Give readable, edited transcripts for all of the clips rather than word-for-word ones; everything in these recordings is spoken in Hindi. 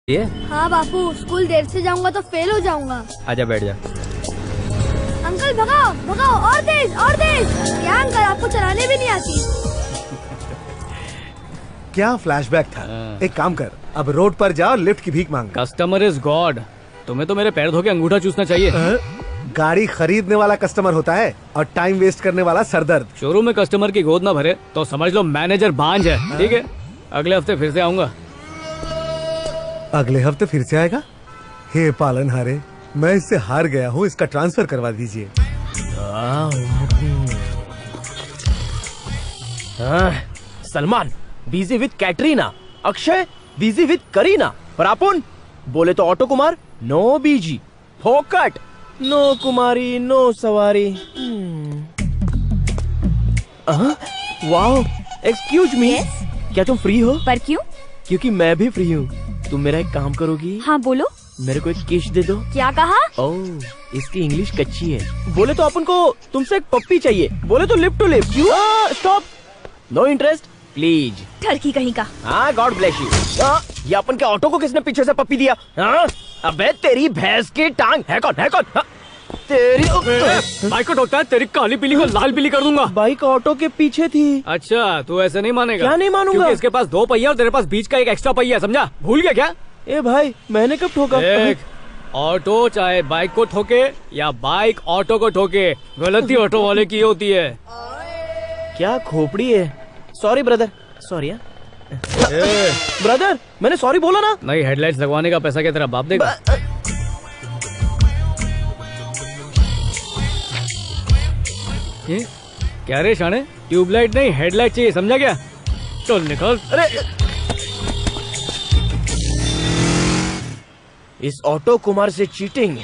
ये? हाँ बापू, स्कूल देर से जाऊंगा तो फेल हो जाऊंगा। आजा बैठ जा। अंकल भगाओ भगाओ, और तेज और तेज। क्या अंकल, आपको चलाने भी नहीं आती? क्या फ्लैशबैक था। एक काम कर, अब रोड पर जा और लिफ्ट की भीख मांग। Customer is God. तुम्हें तो मेरे पैर धो के अंगूठा चूसना चाहिए। गाड़ी खरीदने वाला कस्टमर होता है और टाइम वेस्ट करने वाला सरदर्द। शोरूम में कस्टमर की गोद ना भरे तो समझ लो मैनेजर बांझ है। ठीक है, अगले हफ्ते फिर से आऊंगा। अगले हफ्ते फिर से आएगा? हे पालनहारे, मैं इससे हार गया हूँ, इसका ट्रांसफर करवा दीजिए। Salman busy with Katrina, Akshay busy with Kareena, और अपन बोले तो ऑटो कुमार नो बीजी, फोकट, नो कुमारी नो सवारी। वाओ, एक्सक्यूज मी, क्या तुम फ्री हो? पर क्यों? क्योंकि मैं भी फ्री हूँ। तुम मेरा एक काम करोगी? हाँ बोलो। मेरे को एक किश दे दो। क्या कहा? ओह, इसकी इंग्लिश कच्ची है। बोले तो अपन को तुमसे एक पप्पी चाहिए, बोले तो lip to lip. Stop, no interest please. ठरकी कहीं का। हाँ, गॉड ब्लेस यू। ये अपन के ऑटो को किसने पीछे से पप्पी दिया? अबे तेरी भैंस की टांग है कौन? है कौन? तेरी बाइक को ठोकता है, तेरी काली पीली को लाल पीली कर दूंगा। बाइक ऑटो के पीछे थी। अच्छा, तू ऐसे नहीं मानेगा। क्या नहीं मानूंगा? क्योंकि इसके पास 2 पहिया और तेरे पास बीच का एक एक्स्ट्रा पहिया, समझा? भूल गया क्या? ए भाई, मैंने कब ठोका? ऑटो चाहे बाइक को ठोके या बाइक ऑटो को ठोके, गलती ऑटो वाले की होती है। क्या खोपड़ी है। Sorry brother, sorry. ब्रदर, मैंने सॉरी बोला ना। नई हेडलाइट्स लगवाने का पैसा क्या तेरा बाप देगा? क्या रे शाने, ट्यूबलाइट नहीं हेडलाइट चाहिए, समझा क्या? चल निकल। अरे इस ऑटो कुमार से cheating,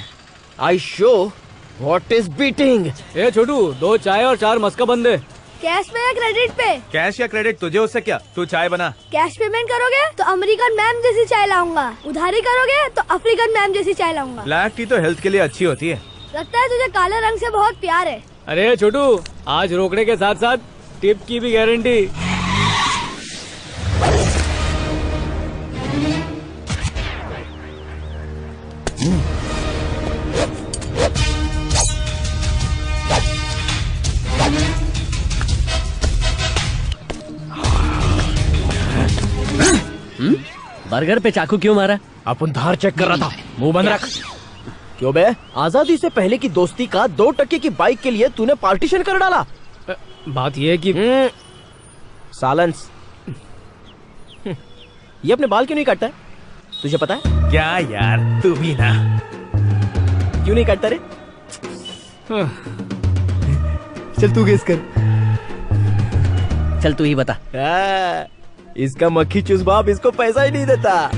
I show what is beating. ए छोटू, 2 चाय और 4 मस्का बन दे। कैश पे या क्रेडिट पे? कैश या क्रेडिट, तुझे उससे क्या? तू चाय बना। कैश पेमेंट करोगे तो अमेरिकन मैम जैसी चाय लाऊंगा, उधारी करोगे तो अफ्रीकन मैम जैसी चाय लाऊंगा। ब्लैक टी तो हेल्थ के लिए अच्छी होती है। लगता है तुझे काले रंग से बहुत प्यार है। अरे छोटू, आज रोकड़े के साथ साथ टिप की भी गारंटी। बर्गर पे चाकू क्यों मारा? अपन धार चेक कर रहा था। मुंह बंद रख। क्यों बे? आजादी से पहले की दोस्ती का 2 टके की बाइक के लिए तूने पार्टीशन कर डाला। बात ये है कि साइलेंस। ये अपने बाल क्यों नहीं काटता है? तुझे पता है? क्या यार, तू भी ना। क्यों नहीं काटता रे? चल तू गेस कर। चल तू ही बता। इसका मक्खी चूस बाप इसको पैसा ही नहीं देता।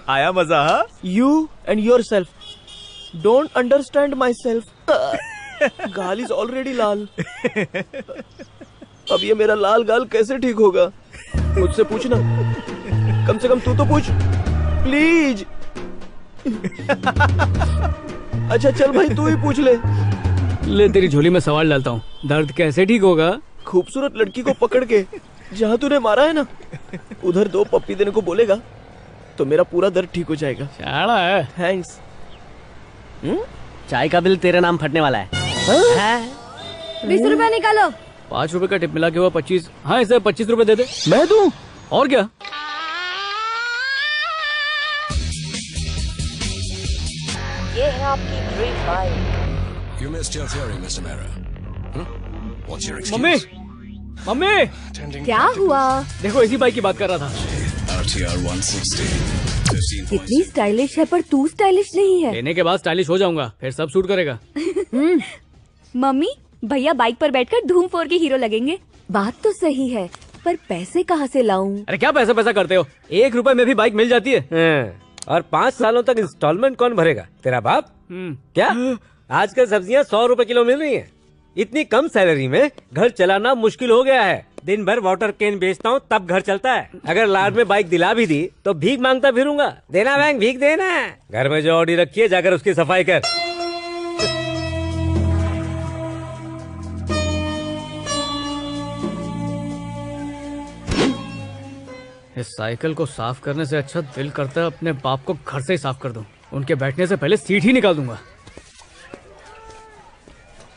आया मजा? हाँ, you and your self don't understand my self. गाल इज ऑलरेडी लाल। अब ये मेरा लाल गाल कैसे ठीक होगा? मुझसे पूछना, कम से कम तू तो पूछ प्लीज। अच्छा चल भाई, तू ही पूछ ले। ले तेरी झोली में सवाल डालता हूँ, दर्द कैसे ठीक होगा? खूबसूरत लड़की को पकड़ के जहाँ तूने मारा है ना, उधर 2 पप्पी देने को बोलेगा तो मेरा पूरा दर्द ठीक हो जाएगा। शाना है। थैंक्स। चाय का बिल तेरे नाम फटने वाला है। 20 रुपए निकालो। 5 रुपए का टिप मिला के हुआ 25। हाँ, इसे 25 रुपए दे दे। मैं दूं? और क्या? ये है आपकी dream bike. You missed your theory, Mr. Mera. What's your excuse? Mummy, mummy, क्या हुआ? देखो इसी बाइक की बात कर रहा था। RTR 160. कितनी स्टाइलिश है, पर तू स्टाइलिश नहीं है। लेने के बाद स्टाइलिश हो जाऊंगा, फिर सब सूट करेगा। मम्मी, भैया बाइक पर बैठकर धूम 4 के हीरो लगेंगे। बात तो सही है, पर पैसे कहाँ से लाऊं? अरे क्या पैसा करते हो? 1 रुपए में भी बाइक मिल जाती है। और 5 सालों तक इंस्टॉलमेंट कौन भरेगा? तेरा बाप? क्या आजकल सब्जियां 100 रुपए किलो मिल रही हैं। इतनी कम सैलरी में घर चलाना मुश्किल हो गया है। दिन भर वाटर कैन बेचता हूँ तब घर चलता है। अगर लाड में बाइक दिला भी दी तो भीख मांगता फिरूंगा। देना बैंक, भीख देना। घर में जो ऑडी रखी है जाकर उसकी सफाई कर। इस साइकिल को साफ करने से अच्छा दिल करता है अपने बाप को घर से ही साफ कर दूं। उनके बैठने से पहले सीट ही निकाल दूंगा।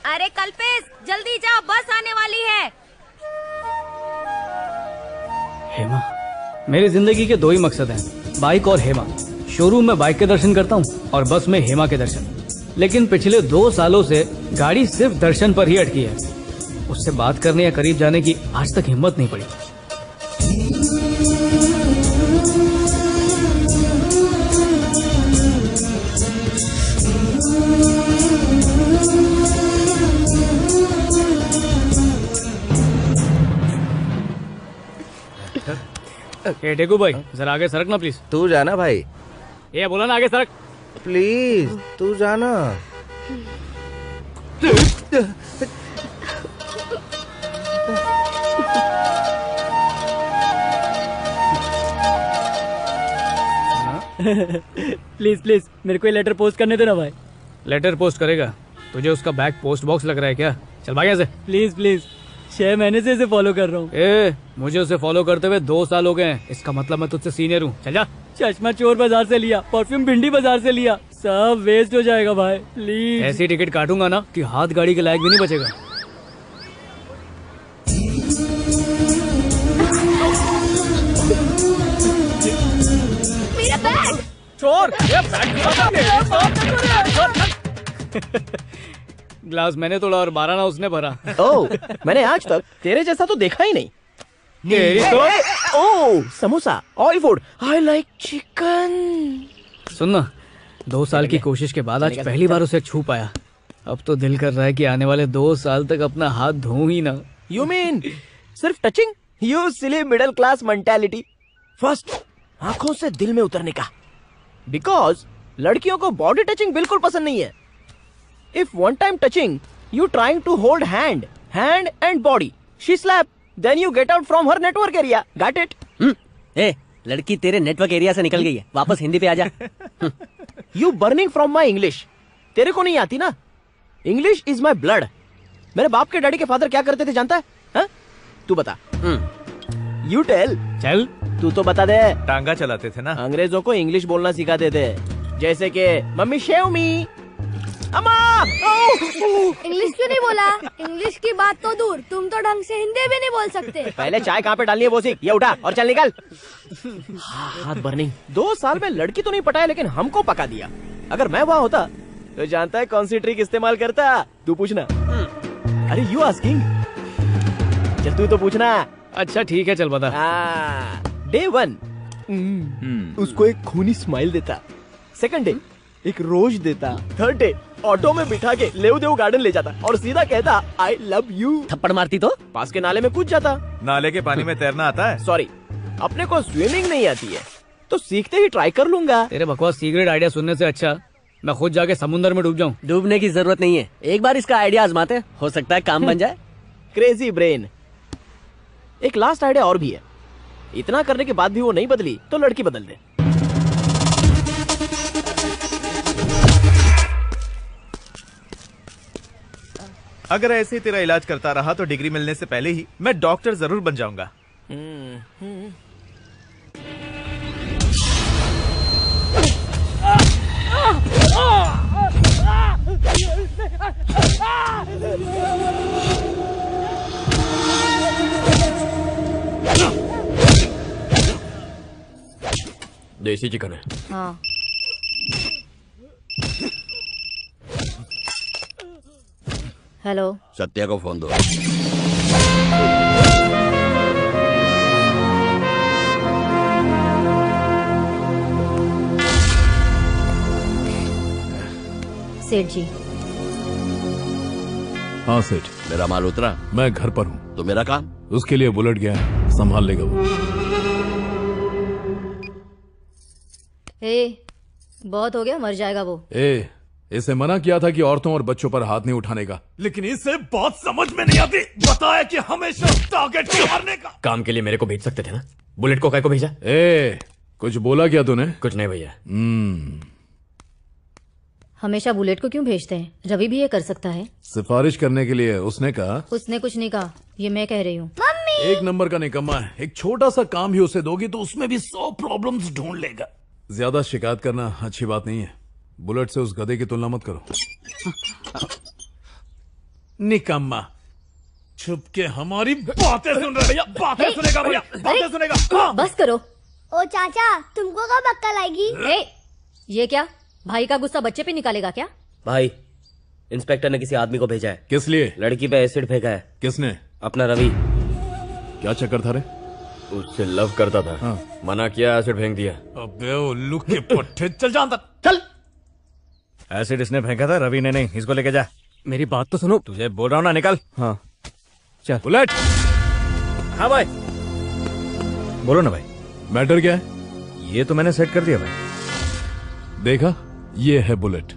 अरे कल्पेश जल्दी जा, बस आने वाली है। हेमा, मेरी जिंदगी के दो ही मकसद हैं, बाइक और हेमा। शोरूम में बाइक के दर्शन करता हूँ और बस में हेमा के दर्शन। लेकिन पिछले 2 सालों से गाड़ी सिर्फ दर्शन पर ही अटकी है। उससे बात करने या करीब जाने की आज तक हिम्मत नहीं पड़ी। डेगू भाई जरा आगे सरक ना प्लीज। तू जाना भाई। ये बोला ना आगे सरक प्लीज, तू जाना। प्लीज प्लीज मेरे को ये लेटर पोस्ट करने देना भाई। लेटर पोस्ट करेगा? तुझे उसका बैग पोस्ट बॉक्स लग रहा है क्या? चल भाग यहाँ से। प्लीज प्लीज 6 महीने से इसे फॉलो कर रहा हूँ। मुझे उसे फॉलो करते हुए 2 साल हो गए हैं। इसका मतलब मैं तुझसे सीनियर हूँ। चल जा। चश्मा चोर बाजार से लिया, परफ्यूम भिंडी बाजार से लिया, सब वेस्ट हो जाएगा भाई प्लीज। ऐसी टिकट काटूंगा ना कि हाथ गाड़ी के लायक भी नहीं बचेगा। मेरा बैग चोर! ग्लास मैंने तोड़ा और 12 ना उसने भरा। ओह, मैंने आज तक तेरे जैसा तो देखा ही नहीं। Oh, samosa, oil food, I like chicken. सुनना, 2 साल की कोशिश के बाद आज पहली बार उसे छू पाया। अब तो दिल कर रहा है कि आने वाले 2 साल तक अपना हाथ धोऊं ही ना। यू मीन सिर्फ touching? You silly middle class mentality. First आंखों से दिल में उतरने का, बिकॉज लड़कियों को बॉडी टचिंग बिल्कुल पसंद नहीं है। If one time touching you trying to hold hand and body, she slap, then you get out from her network area. Got it? ए, लड़की तेरे नेटवर्क एरिया से निकल गई है, वापस हिंदी पे आ जा। You burning from my English. तेरे को नहीं आती ना? English is my blood. मेरे बाप के डैडी के फादर क्या करते थे जानता है? हा? तू बता। You tell. चल तू तो बता दे। टांगा चलाते थे ना। अंग्रेजों को इंग्लिश बोलना सिखाते थे, जैसे कि मम्मी शेव मी, अम्मा। इंग्लिश क्यों नहीं बोला? इंग्लिश की बात तो दूर, तुम तो ढंग से हिंदी भी नहीं बोल सकते। पहले चाय कहाँ पे डालनी है वो सीख। ये उठा और चल निकल। हाथ बर्निंग। 2 साल में लड़की तो नहीं पटाया, लेकिन हमको पका दिया। अगर मैं वहाँ होता तो जानता है कौन सी ट्रिक इस्तेमाल करता? तू पूछना। अरे यू आस्किंग? चल तू तो पूछना। अच्छा ठीक है, चल बता। डे 1 उसको एक खूनी स्माइल देता, सेकंड डे एक रोज देता, थर्ड डे ऑटो में बिठा के लेव देव गार्डन ले जाता और सीधा कहता आई लव यू। थप्पड़ मारती तो पास के नाले में कूद जाता। नाले के पानी में तैरना आता है? सॉरी, अपने को स्विमिंग नहीं आती है, तो सीखते ही ट्राई कर लूंगा। तेरे बकवास सीक्रेट आइडिया सुनने से अच्छा मैं खुद जाके समुद्र में डूब जाऊं। डूबने की जरूरत नहीं है, एक बार इसका आइडिया आजमाते हैं, हो सकता है काम बन जाए। Crazy brain. एक लास्ट आइडिया और भी है। इतना करने के बाद भी वो नहीं बदली तो लड़की बदल दे। अगर ऐसे ही तेरा इलाज करता रहा तो डिग्री मिलने से पहले ही मैं डॉक्टर जरूर बन जाऊंगा। देसी चिकन है। हाँ। हेलो, सत्या को फोन दो। सेठ जी। हाँ सेठ। मेरा माल उतरा? मैं घर पर हूँ। तो मेरा काम? उसके लिए बुलेट गया है, संभाल लेगा वो। बहुत हो गया, मर जाएगा वो। इसे मना किया था कि औरतों और बच्चों पर हाथ नहीं उठाने का, लेकिन इसे बहुत समझ में नहीं आती। बताया कि हमेशा टारगेट मारने का। काम के लिए मेरे को भेज सकते थे ना, बुलेट को काय को भेजा? कुछ बोला क्या तूने? कुछ नहीं भैया। हमेशा बुलेट को क्यों भेजते हैं? रवि भी ये कर सकता है। सिफारिश करने के लिए उसने कहा। उसने कुछ नहीं कहा, ये मैं कह रही हूँ। मम्मी एक नंबर का निकम्मा है। एक छोटा सा काम भी उसे दोगी तो उसमें भी 100 प्रॉब्लम्स ढूंढ लेगा। ज्यादा शिकायत करना अच्छी बात नहीं है। बुलेट से उस गधे की तुलना मत करो। निकम्मा छुप के हमारी बातें सुन रहा है। बातें सुनेगा भैया, बातें सुनेगा। बस करो। ओ चाचा, तुमको कब अक्ल आएगी? ये क्या भाई का गुस्सा बच्चे पे निकालेगा क्या? भाई, इंस्पेक्टर ने किसी आदमी को भेजा है। किस लिए? लड़की पे एसिड फेंका है। किसने? अपना रवि। क्या चक्कर था रे? उससे लव करता था। हाँ। मना किया, एसिड फेंक दिया। अबे उल्लू के पट्टे, चल जा अंदर, चल। एसिड इसने फेंका था, रवि ने नहीं। इसको लेके जा। मेरी बात तो सुनो। तुझे बोल रहा हूँ ना, निकल। हाँ चल। बुलेट। हाँ भाई, बोलो ना भाई। मैटर क्या है? ये तो मैंने सेट कर दिया भाई। देखा, ये है बुलेट।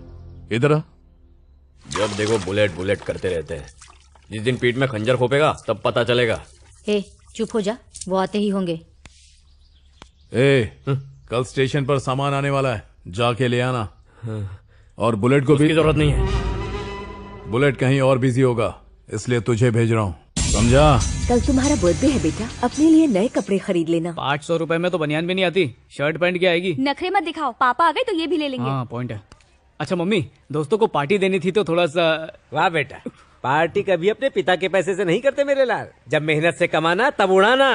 इधर आ। जब देखो बुलेट बुलेट करते रहते हैं। जिस दिन पीठ में खंजर खोपेगा तब पता चलेगा। हे चुप हो जा, वो आते ही होंगे। कल स्टेशन पर सामान आने वाला है, जाके ले आना। और बुलेट को भी जरूरत नहीं है। बुलेट कहीं और बिजी होगा, इसलिए तुझे भेज रहा हूँ, समझा? कल तुम्हारा बर्थडे है बेटा, अपने लिए नए कपड़े खरीद लेना। 500 रुपए में तो बनियान भी नहीं आती, शर्ट पैंट क्या आएगी? नखरे मत दिखाओ, पापा आ गए तो ये भी ले लेंगे। हाँ पॉइंट है। अच्छा मम्मी, दोस्तों को पार्टी देनी थी तो थोड़ा सा। वाह बेटा, पार्टी कभी अपने पिता के पैसे से नहीं करते मेरे लाल। जब मेहनत से कमाना तब उड़ाना।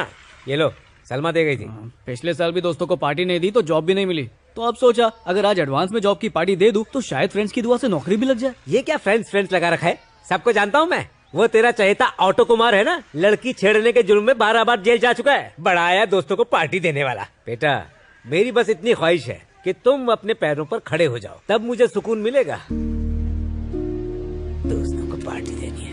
ये लो, सलमा दे गई थी। पिछले साल भी दोस्तों को पार्टी नहीं दी तो जॉब भी नहीं मिली। तो अब सोचा अगर आज एडवांस में जॉब की पार्टी दे दूं तो शायद फ्रेंड्स की दुआ से नौकरी भी लग जाए। ये क्या फ्रेंड्स लगा रखा है? सबको जानता हूँ मैं। वो तेरा चहेता ऑटो कुमार है ना, लड़की छेड़ने के जुर्म में 12 बार जेल जा चुका है। बड़ा आया दोस्तों को पार्टी देने वाला। बेटा, मेरी बस इतनी ख्वाहिश है कि तुम अपने पैरों पर खड़े हो जाओ, तब मुझे सुकून मिलेगा। दोस्तों को पार्टी देनी है।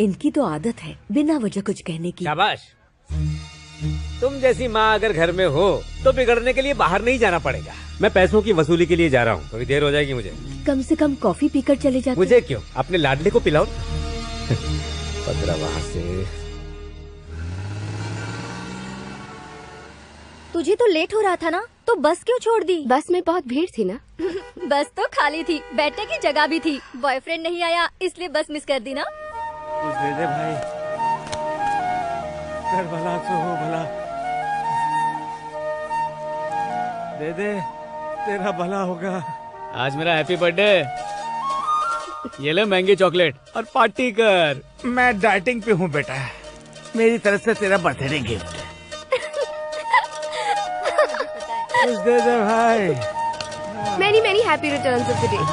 इनकी तो आदत है बिना वजह कुछ कहने की। शाबाश। तुम जैसी माँ अगर घर में हो तो बिगड़ने के लिए बाहर नहीं जाना पड़ेगा। मैं पैसों की वसूली के लिए जा रहा हूँ, थोड़ी देर हो जाएगी मुझे। कम से कम कॉफी पीकर चले जाते। मुझे क्यों, अपने लाडले को पिलाओ। पतरा वहाँ से। तुझे तो लेट हो रहा था ना, तो बस क्यों छोड़ दी? बस में बहुत भीड़ थी ना। बस तो खाली थी, बैठने की जगह भी थी। बॉयफ्रेंड नहीं आया इसलिए बस मिस कर दी ना। कुछ दे दे भाई, कर भला तो हो भला। दे दे, तेरा भला होगा। आज मेरा हैप्पी बर्थडे, ये ले महंगी चॉकलेट और पार्टी कर। मैं डाइटिंग पे हूँ बेटा, मेरी तरफ से तेरा बर्थडे गिफ्ट। कुछ दे दे भाई। Many many happy returns of the day.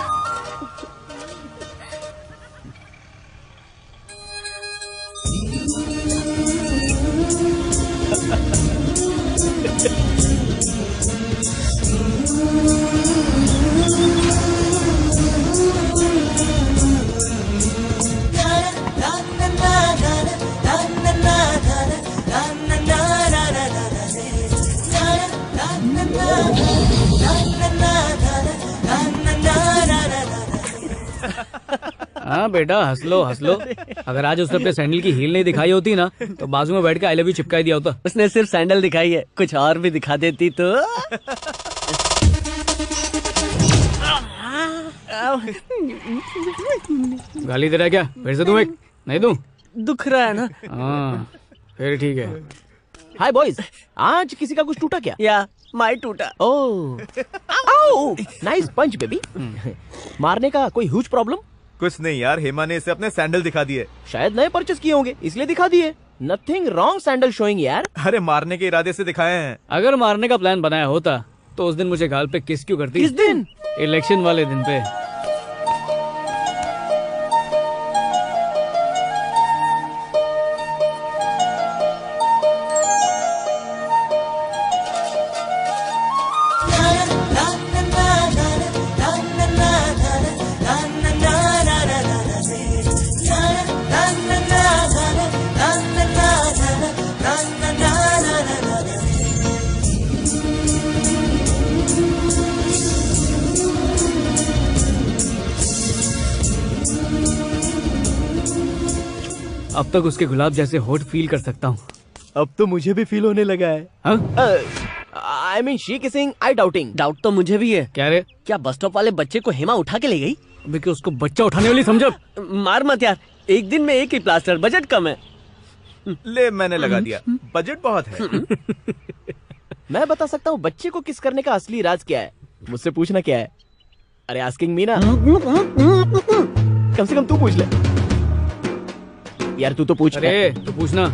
हाँ बेटा, हंस लो हंस लो। अगर आज उसने अपने सैंडल की हील नहीं दिखाई होती ना तो बाजू में बैठ के आई लव यू चिपकाई दिया होता। उसने सिर्फ सैंडल दिखाई है, कुछ और भी दिखा देती तो। गाली दे रहा है क्या? फिर से दूं एक? नहीं दूं? दुख रहा है ना। हाँ फिर ठीक है। हाय बॉयज, आज किसी का कुछ टूटा क्या? या माई टूटा। ओह, नाइस पंच बेबी। मारने का कोई ह्यूज प्रॉब्लम? कुछ नहीं यार, हेमा ने इसे अपने सैंडल दिखा दिए। शायद नए परचेस किए होंगे इसलिए दिखा दिए। नथिंग रॉन्ग सैंडल शोइंग यार। अरे मारने के इरादे से दिखाए हैं। अगर मारने का प्लान बनाया होता तो उस दिन मुझे गाल पे किस क्यों करती? किस दिन? इलेक्शन वाले दिन पे। अब तक उसके गुलाब जैसे होठ फील कर सकता हूँ। अब तो मुझे भी फील होने लगा है। I mean she kissing, I doubting. Doubt तो मुझे भी है। क्या रे? क्या बस स्टॉप वाले बच्चे को हेमा उठा के ले गई? अबे कि उसको बच्चा उठाने वाली समझो। मार मत यार, एक दिन में एक ही प्लास्टर, बजट कम है। ले मैंने लगा दिया, बजट बहुत है। मैं बता सकता हूँ बच्चे को किस करने का असली राज क्या है। मुझसे पूछना क्या है? अरे आस्किंग मी ना, कम से कम तू पूछ ले। यार तू तो पूछ। अरे तू पूछना।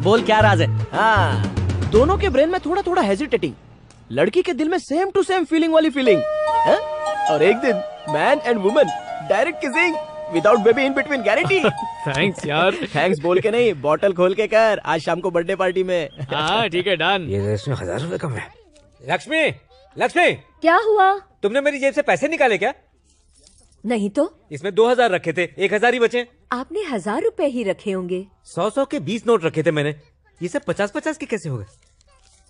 बोल क्या राज है? हाँ, दोनों के ब्रेन में थोड़ा थोड़ा हेजिटेटिंग, लड़की के दिल में सेम टू सेम फीलिंग वाली फीलिंग है? और एक दिन man and woman direct kissing without baby in between, guarantee. Thanks यार। थैंक्स बोल के नहीं, बॉटल खोल के कर आज शाम को बर्थडे पार्टी में। हाँ ठीक है, डन। ये इसमें 1000 रुपए कम है। लक्ष्मी, लक्ष्मी, क्या हुआ? तुमने मेरी जेब से पैसे निकाले क्या? नहीं तो। इसमें 2000 रखे थे, 1000 ही बचे। आपने 1000 रुपए ही रखे होंगे। 100 के 20 नोट रखे थे मैंने। ये सब 50-50 के कैसे हो गए?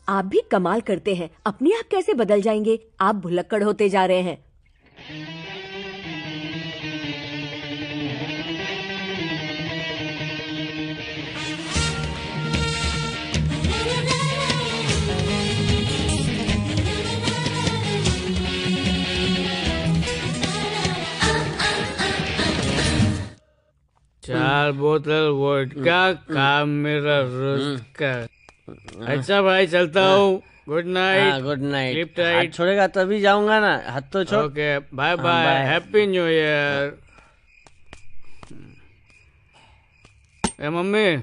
आप भी कमाल करते हैं, अपने आप कैसे बदल जाएंगे? आप भुलक्कड़ होते जा रहे हैं। चार बोतल वोडका, काम मेरा रोज का। अच्छा भाई चलता हूँ, good night. Good night. Sleep tight. हाथ छोड़ेगा तभी जाऊंगा ना, हाथ तो छोड़। Okay bye bye, happy new year. ए मम्मी,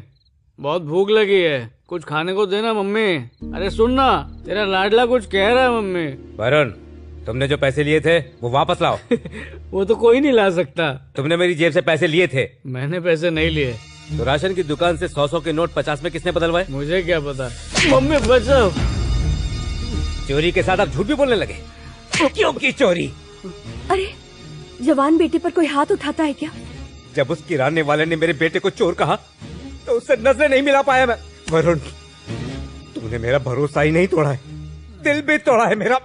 बहुत भूख लगी है, कुछ खाने को देना मम्मी। अरे सुन ना, तेरा लाडला कुछ कह रहा है मम्मी। वरुण, तुमने जो पैसे लिए थे वो वापस लाओ। वो तो कोई नहीं ला सकता। तुमने मेरी जेब से पैसे लिए थे। मैंने पैसे नहीं लिए। तो राशन की दुकान से 100 के नोट 50 में किसने बदलवाए? मुझे क्या पता। मम्मी बचाओ। चोरी के साथ आप झूठ भी बोलने लगे। क्यों की चोरी? अरे जवान बेटे पर कोई हाथ उठाता है क्या? जब उस किराने वाले ने मेरे बेटे को चोर कहा तो उससे नजरें नहीं मिला पाया मैं। वरुण, तूने मेरा भरोसा ही नहीं तोड़ा है, दिल भी तोड़ा है मेरा।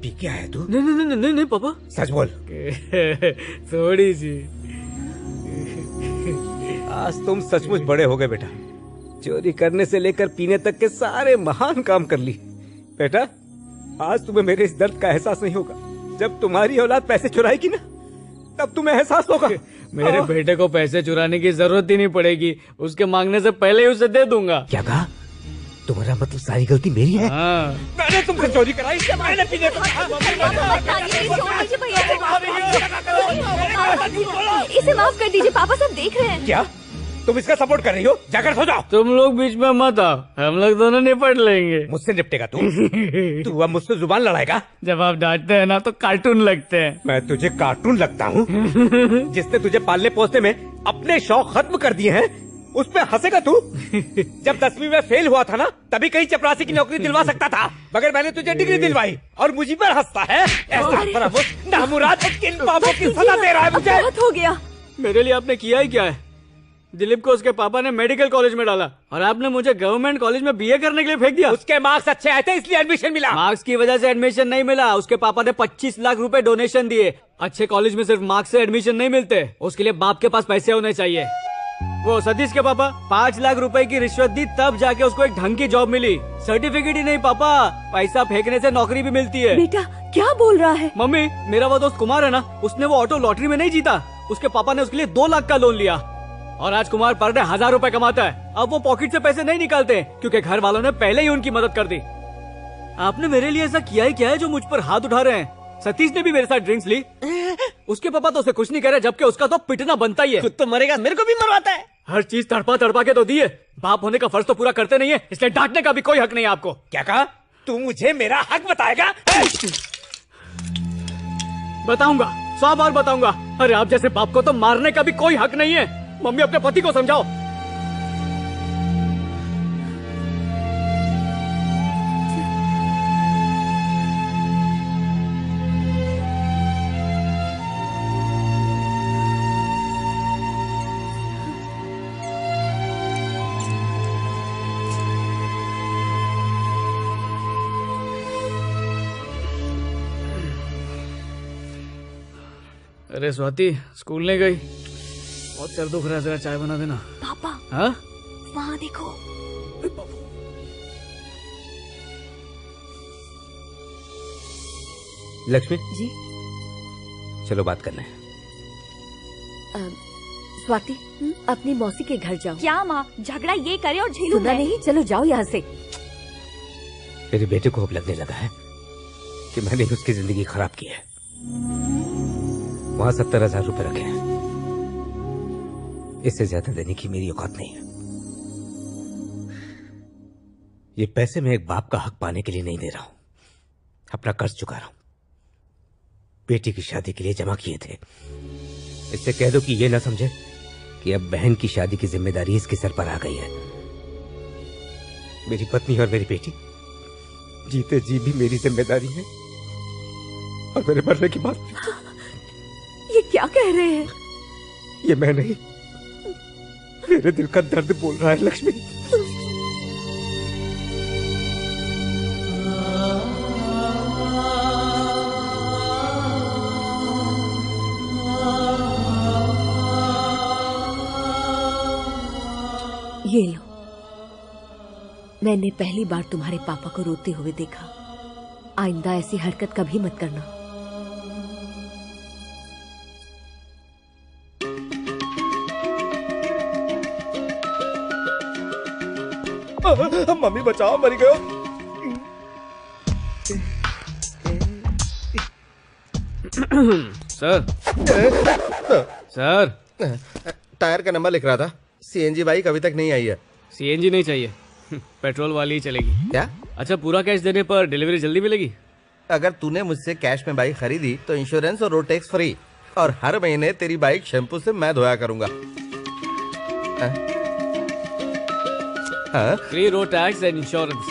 पी क्या है तू? नहीं पापा, सच बोल। थोड़ी सी। आज तुम सचमुच बड़े हो गए बेटा। चोरी करने से लेकर पीने तक के सारे महान काम कर ली। बेटा, आज तुम्हें मेरे इस दर्द का एहसास नहीं होगा। जब तुम्हारी औलाद पैसे चुराएगी ना, तब तुम्हें एहसास होगा। मेरे बेटे को पैसे चुराने की जरूरत ही नहीं पड़ेगी, उसके मांगने से पहले ही उसे दे दूंगा। क्या कहा? तुम्हारा मतलब सारी गलती मेरी है? हाँ। मैंने तुमसे चोरी कराई, मैंने पीने को इसे माफ कर दीजिए, पापा सब देख रहे हैं। क्या तुम इसका सपोर्ट कर रही हो? जाकर सो जाओ। तुम लोग बीच में मत आओ, हम लोग दोनों निपट लेंगे। मुझसे निपटेगा तू? तू अब मुझसे जुबान लड़ाएगा? जब आप डांटते हैं ना तो कार्टून लगते हैं। मैं तुझे कार्टून लगता हूँ? जिसने तुझे पालने पोसने में अपने शौक खत्म कर दिए हैं, उस पे हंसेगा तू? जब 10वीं में फेल हुआ था ना, तभी कहीं चपरासी की नौकरी दिलवा सकता था, मगर मैंने तुझे डिग्री दिलवाई और मुझी पर हंसता है। ऐसा नामुराद किन पापों की सजा दे रहा है मुझे? बहुत हो गया। मेरे लिए आपने किया ही क्या है? दिलीप को उसके पापा ने मेडिकल कॉलेज में डाला और आपने मुझे गवर्नमेंट कॉलेज में बीए करने के लिए फेंक दिया। उसके मार्क्स अच्छे आए थे इसलिए एडमिशन मिला। मार्क्स की वजह से एडमिशन नहीं मिला, उसके पापा ने 25 लाख रुपए डोनेशन दिए। अच्छे कॉलेज में सिर्फ मार्क्स से एडमिशन नहीं मिलते, उसके लिए बाप के पास पैसे होने चाहिए। वो सतीश के पापा 5 लाख रुपए की रिश्वत दी, तब जाके उसको एक ढंग की जॉब मिली। सर्टिफिकेट ही नहीं पापा, पैसा फेंकने से नौकरी भी मिलती है। बेटा क्या बोल रहा है? मम्मी, मेरा वो दोस्त कुमार है ना, उसने वो ऑटो लॉटरी में नहीं जीता, उसके पापा ने उसके लिए 2 लाख का लोन लिया और आज कुमार पर डे 1000 रुपए कमाता है। अब वो पॉकेट से पैसे नहीं निकालते क्योंकि घर वालों ने पहले ही उनकी मदद कर दी। आपने मेरे लिए ऐसा किया ही क्या है जो मुझ पर हाथ उठा रहे हैं? सतीश ने भी मेरे साथ ड्रिंक्स ली, उसके पापा तो उसे कुछ नहीं कह रहे, जबकि उसका तो पिटना बनता ही है। खुद तो मरेगा, मेरे को भी मरवाता है। हर चीज तड़पा के तो दी है, बाप होने का फर्ज तो पूरा करते नहीं है, इसलिए डांटने का भी कोई हक नहीं है आपको। क्या कहा? तू मुझे मेरा हक बताएगा? बताऊंगा, 100 बार बताऊंगा। अरे आप जैसे बाप को तो मारने का भी कोई हक नहीं है। मम्मी, अपने पति को समझाओ। अरे स्वाति, स्कूल नहीं गई? बहुत सर दुख रहा है, जरा चाय बना देना। पापा, हाँ? वहाँ देखो। लक्ष्मी जी, चलो बात कर लें। स्वाति, अपनी मौसी के घर जाओ। क्या माँ, झगड़ा ये करे और झेलूं सुना मैं। नहीं, चलो जाओ यहाँ से। मेरे बेटे को अब लगने लगा है कि मैंने उसकी जिंदगी खराब की है। वहां 70,000 रुपए रखे हैं, इससे ज्यादा देने की मेरी औकात नहीं है। ये पैसे मैं एक बाप का हक पाने के लिए नहीं दे रहा हूं, अपना कर्ज चुका रहा हूं। बेटी की शादी के लिए जमा किए थे। इससे कह दो कि ये ना समझे कि अब बहन की शादी की जिम्मेदारी इसके सर पर आ गई है। मेरी पत्नी और मेरी बेटी जीते जी भी मेरी जिम्मेदारी है, और मेरे मरने के बाद ये क्या कह रहे हैं? ये मैं नहीं, मेरे दिल का दर्द बोल रहा है लक्ष्मी। ये लो, मैंने पहली बार तुम्हारे पापा को रोते हुए देखा। आइंदा ऐसी हरकत कभी मत करना। मम्मी बचाओ, मर गयो। सर सर, टायर का नंबर लिख रहा था। सीएनजी बाइक अभी तक नहीं आई है। सीएनजी नहीं चाहिए, पेट्रोल वाली ही चलेगी। क्या? अच्छा, पूरा कैश देने पर डिलीवरी जल्दी मिलेगी? अगर तूने मुझसे कैश में बाइक खरीदी तो इंश्योरेंस और रोड टैक्स फ्री, और हर महीने तेरी बाइक शैम्पू से मैं धोया करूंगा। Free road tax and insurance.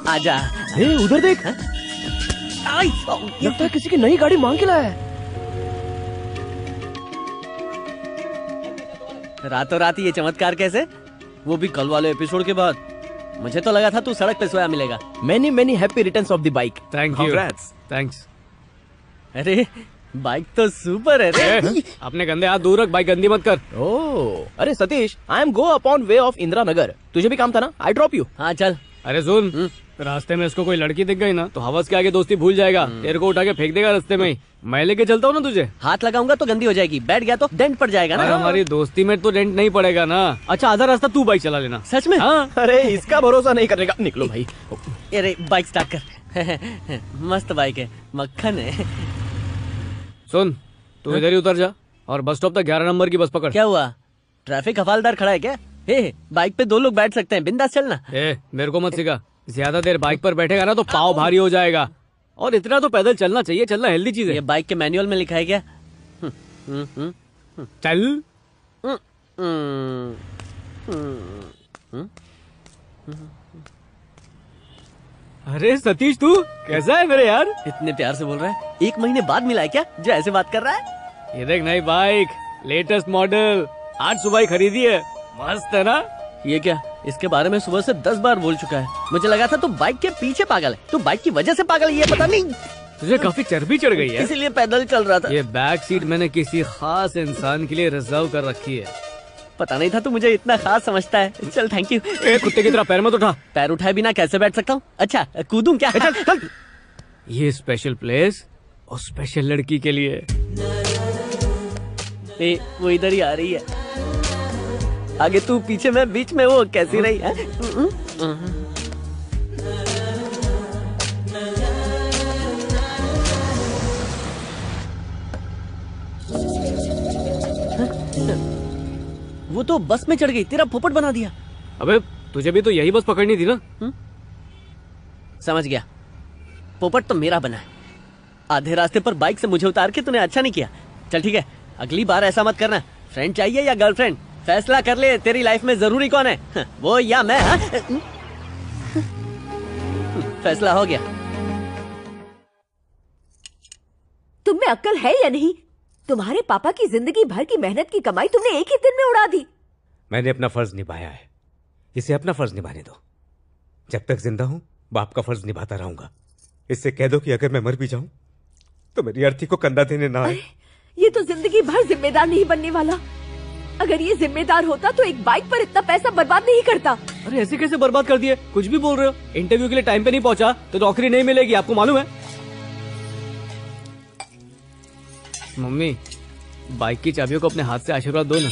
आजा। उधर देख। लगता है किसी की नई गाड़ी मांग के लाया है। रातों रात ये चमत्कार कैसे? वो भी कल वाले एपिसोड के बाद। मुझे तो लगा था तू सड़क पे सोया मिलेगा। Many many happy returns of the bike. Thank you. Thanks. अरे बाइक तो सुपर है रे। अपने गंदे हाथ दूर रख, बाइक गंदी मत कर। ओह, अरे Satish, I am go upon way of Indira Nagar. तुझे भी काम था ना? I drop you. हाँ चल। अरे सुन, रास्ते में इसको कोई लड़की दिख गई ना तो हवस के आगे दोस्ती भूल जाएगा, तेरे को उठा के फेंक देगा रास्ते में ही। मैं लेके चलता हूँ ना तुझे। हाथ लगाऊंगा तो गंदी हो जाएगी, बैठ गया तो डेंट पड़ जाएगा ना। हमारी दोस्ती में तो डेंट नहीं पड़ेगा ना। अच्छा, आधा रास्ता तू बाइक चला लेना। सच में? हाँ। अरे इसका भरोसा नहीं करने का। निकलो भाई। अरे बाइक स्टार्ट कर। मस्त बाइक है, मक्खन है। सुन, तू इधर ही उतर जा और बस स्टॉप तक 11 नंबर की बस पकड़। क्या हुआ? ट्रैफिक हवालदार खड़ा है क्या? बाइक पे 2 लोग बैठ सकते हैं, बिंदास चलना। मेरे को मत सिखा। ज्यादा देर बाइक पर बैठेगा ना तो पाँव भारी हो जाएगा, और इतना तो पैदल चलना चाहिए। चलना हेल्दी चीज है। ये बाइक के मैनुअल में लिखा है क्या? चल। अरे सतीश, तू कैसा है मेरे यार? इतने प्यार से बोल रहा है। 1 महीने बाद मिला है क्या जो ऐसे बात कर रहा है? ये देख, नई बाइक, लेटेस्ट मॉडल, आज सुबह ही खरीदी है। मस्त है ना? ये क्या? इसके बारे में सुबह से 10 बार बोल चुका है। मुझे लगा था तू बाइक के पीछे पागल है, तू बाइक की वजह से पागल है, ये पता नहीं। तुझे काफी चर्बी चढ़ गई है, इसीलिए पैदल चल रहा था। ये बैक सीट मैंने किसी खास इंसान के लिए रिजर्व कर रखी है। पता नहीं था तू मुझे इतना खास समझता है। चल थैंक यू। कुत्ते की तरह पैर मत उठा। पैर उठाए बिना कैसे बैठ सकता हूँ? अच्छा कूदूं क्या? चल, चल। ये स्पेशल प्लेस और स्पेशल लड़की के लिए। वो इधर ही आ रही है। आगे तू, पीछे मैं, बीच में वो। कैसी रही है? वो तो बस में चढ़ गई, तेरा पोपट बना दिया। अबे तुझे भी तो यही बस पकड़नी थी ना? समझ गया, पोपट तो मेरा बना है। आधे रास्ते पर बाइक से मुझे उतार के तूने अच्छा नहीं किया। चल ठीक है, अगली बार ऐसा मत करना। फ्रेंड चाहिए या गर्लफ्रेंड? फैसला कर ले, तेरी लाइफ में जरूरी कौन है, वो या मैं? फैसला हो गया। तुम में अक्ल है या नहीं? तुम्हारे पापा की जिंदगी भर की मेहनत की कमाई तुमने एक ही दिन में उड़ा दी। मैंने अपना फर्ज निभाया है, इसे अपना फर्ज निभाने दो। जब तक जिंदा हूं बाप का फर्ज निभाता रहूंगा। इससे कह दो कि अगर मैं मर भी जाऊं तो मेरी अर्थी को कंधा देने ना आए। ये तो जिंदगी भर जिम्मेदार नहीं बनने वाला। अगर ये जिम्मेदार होता तो एक बाइक पर इतना पैसा बर्बाद नहीं करता। अरे ऐसे कैसे बर्बाद कर दिए? कुछ भी बोल रहे हो। इंटरव्यू के लिए टाइम पे नहीं पहुंचा तो नौकरी नहीं मिलेगी, आपको मालूम है? मम्मी, बाइक की चाबियों को अपने हाथ से आशीर्वाद दो ना।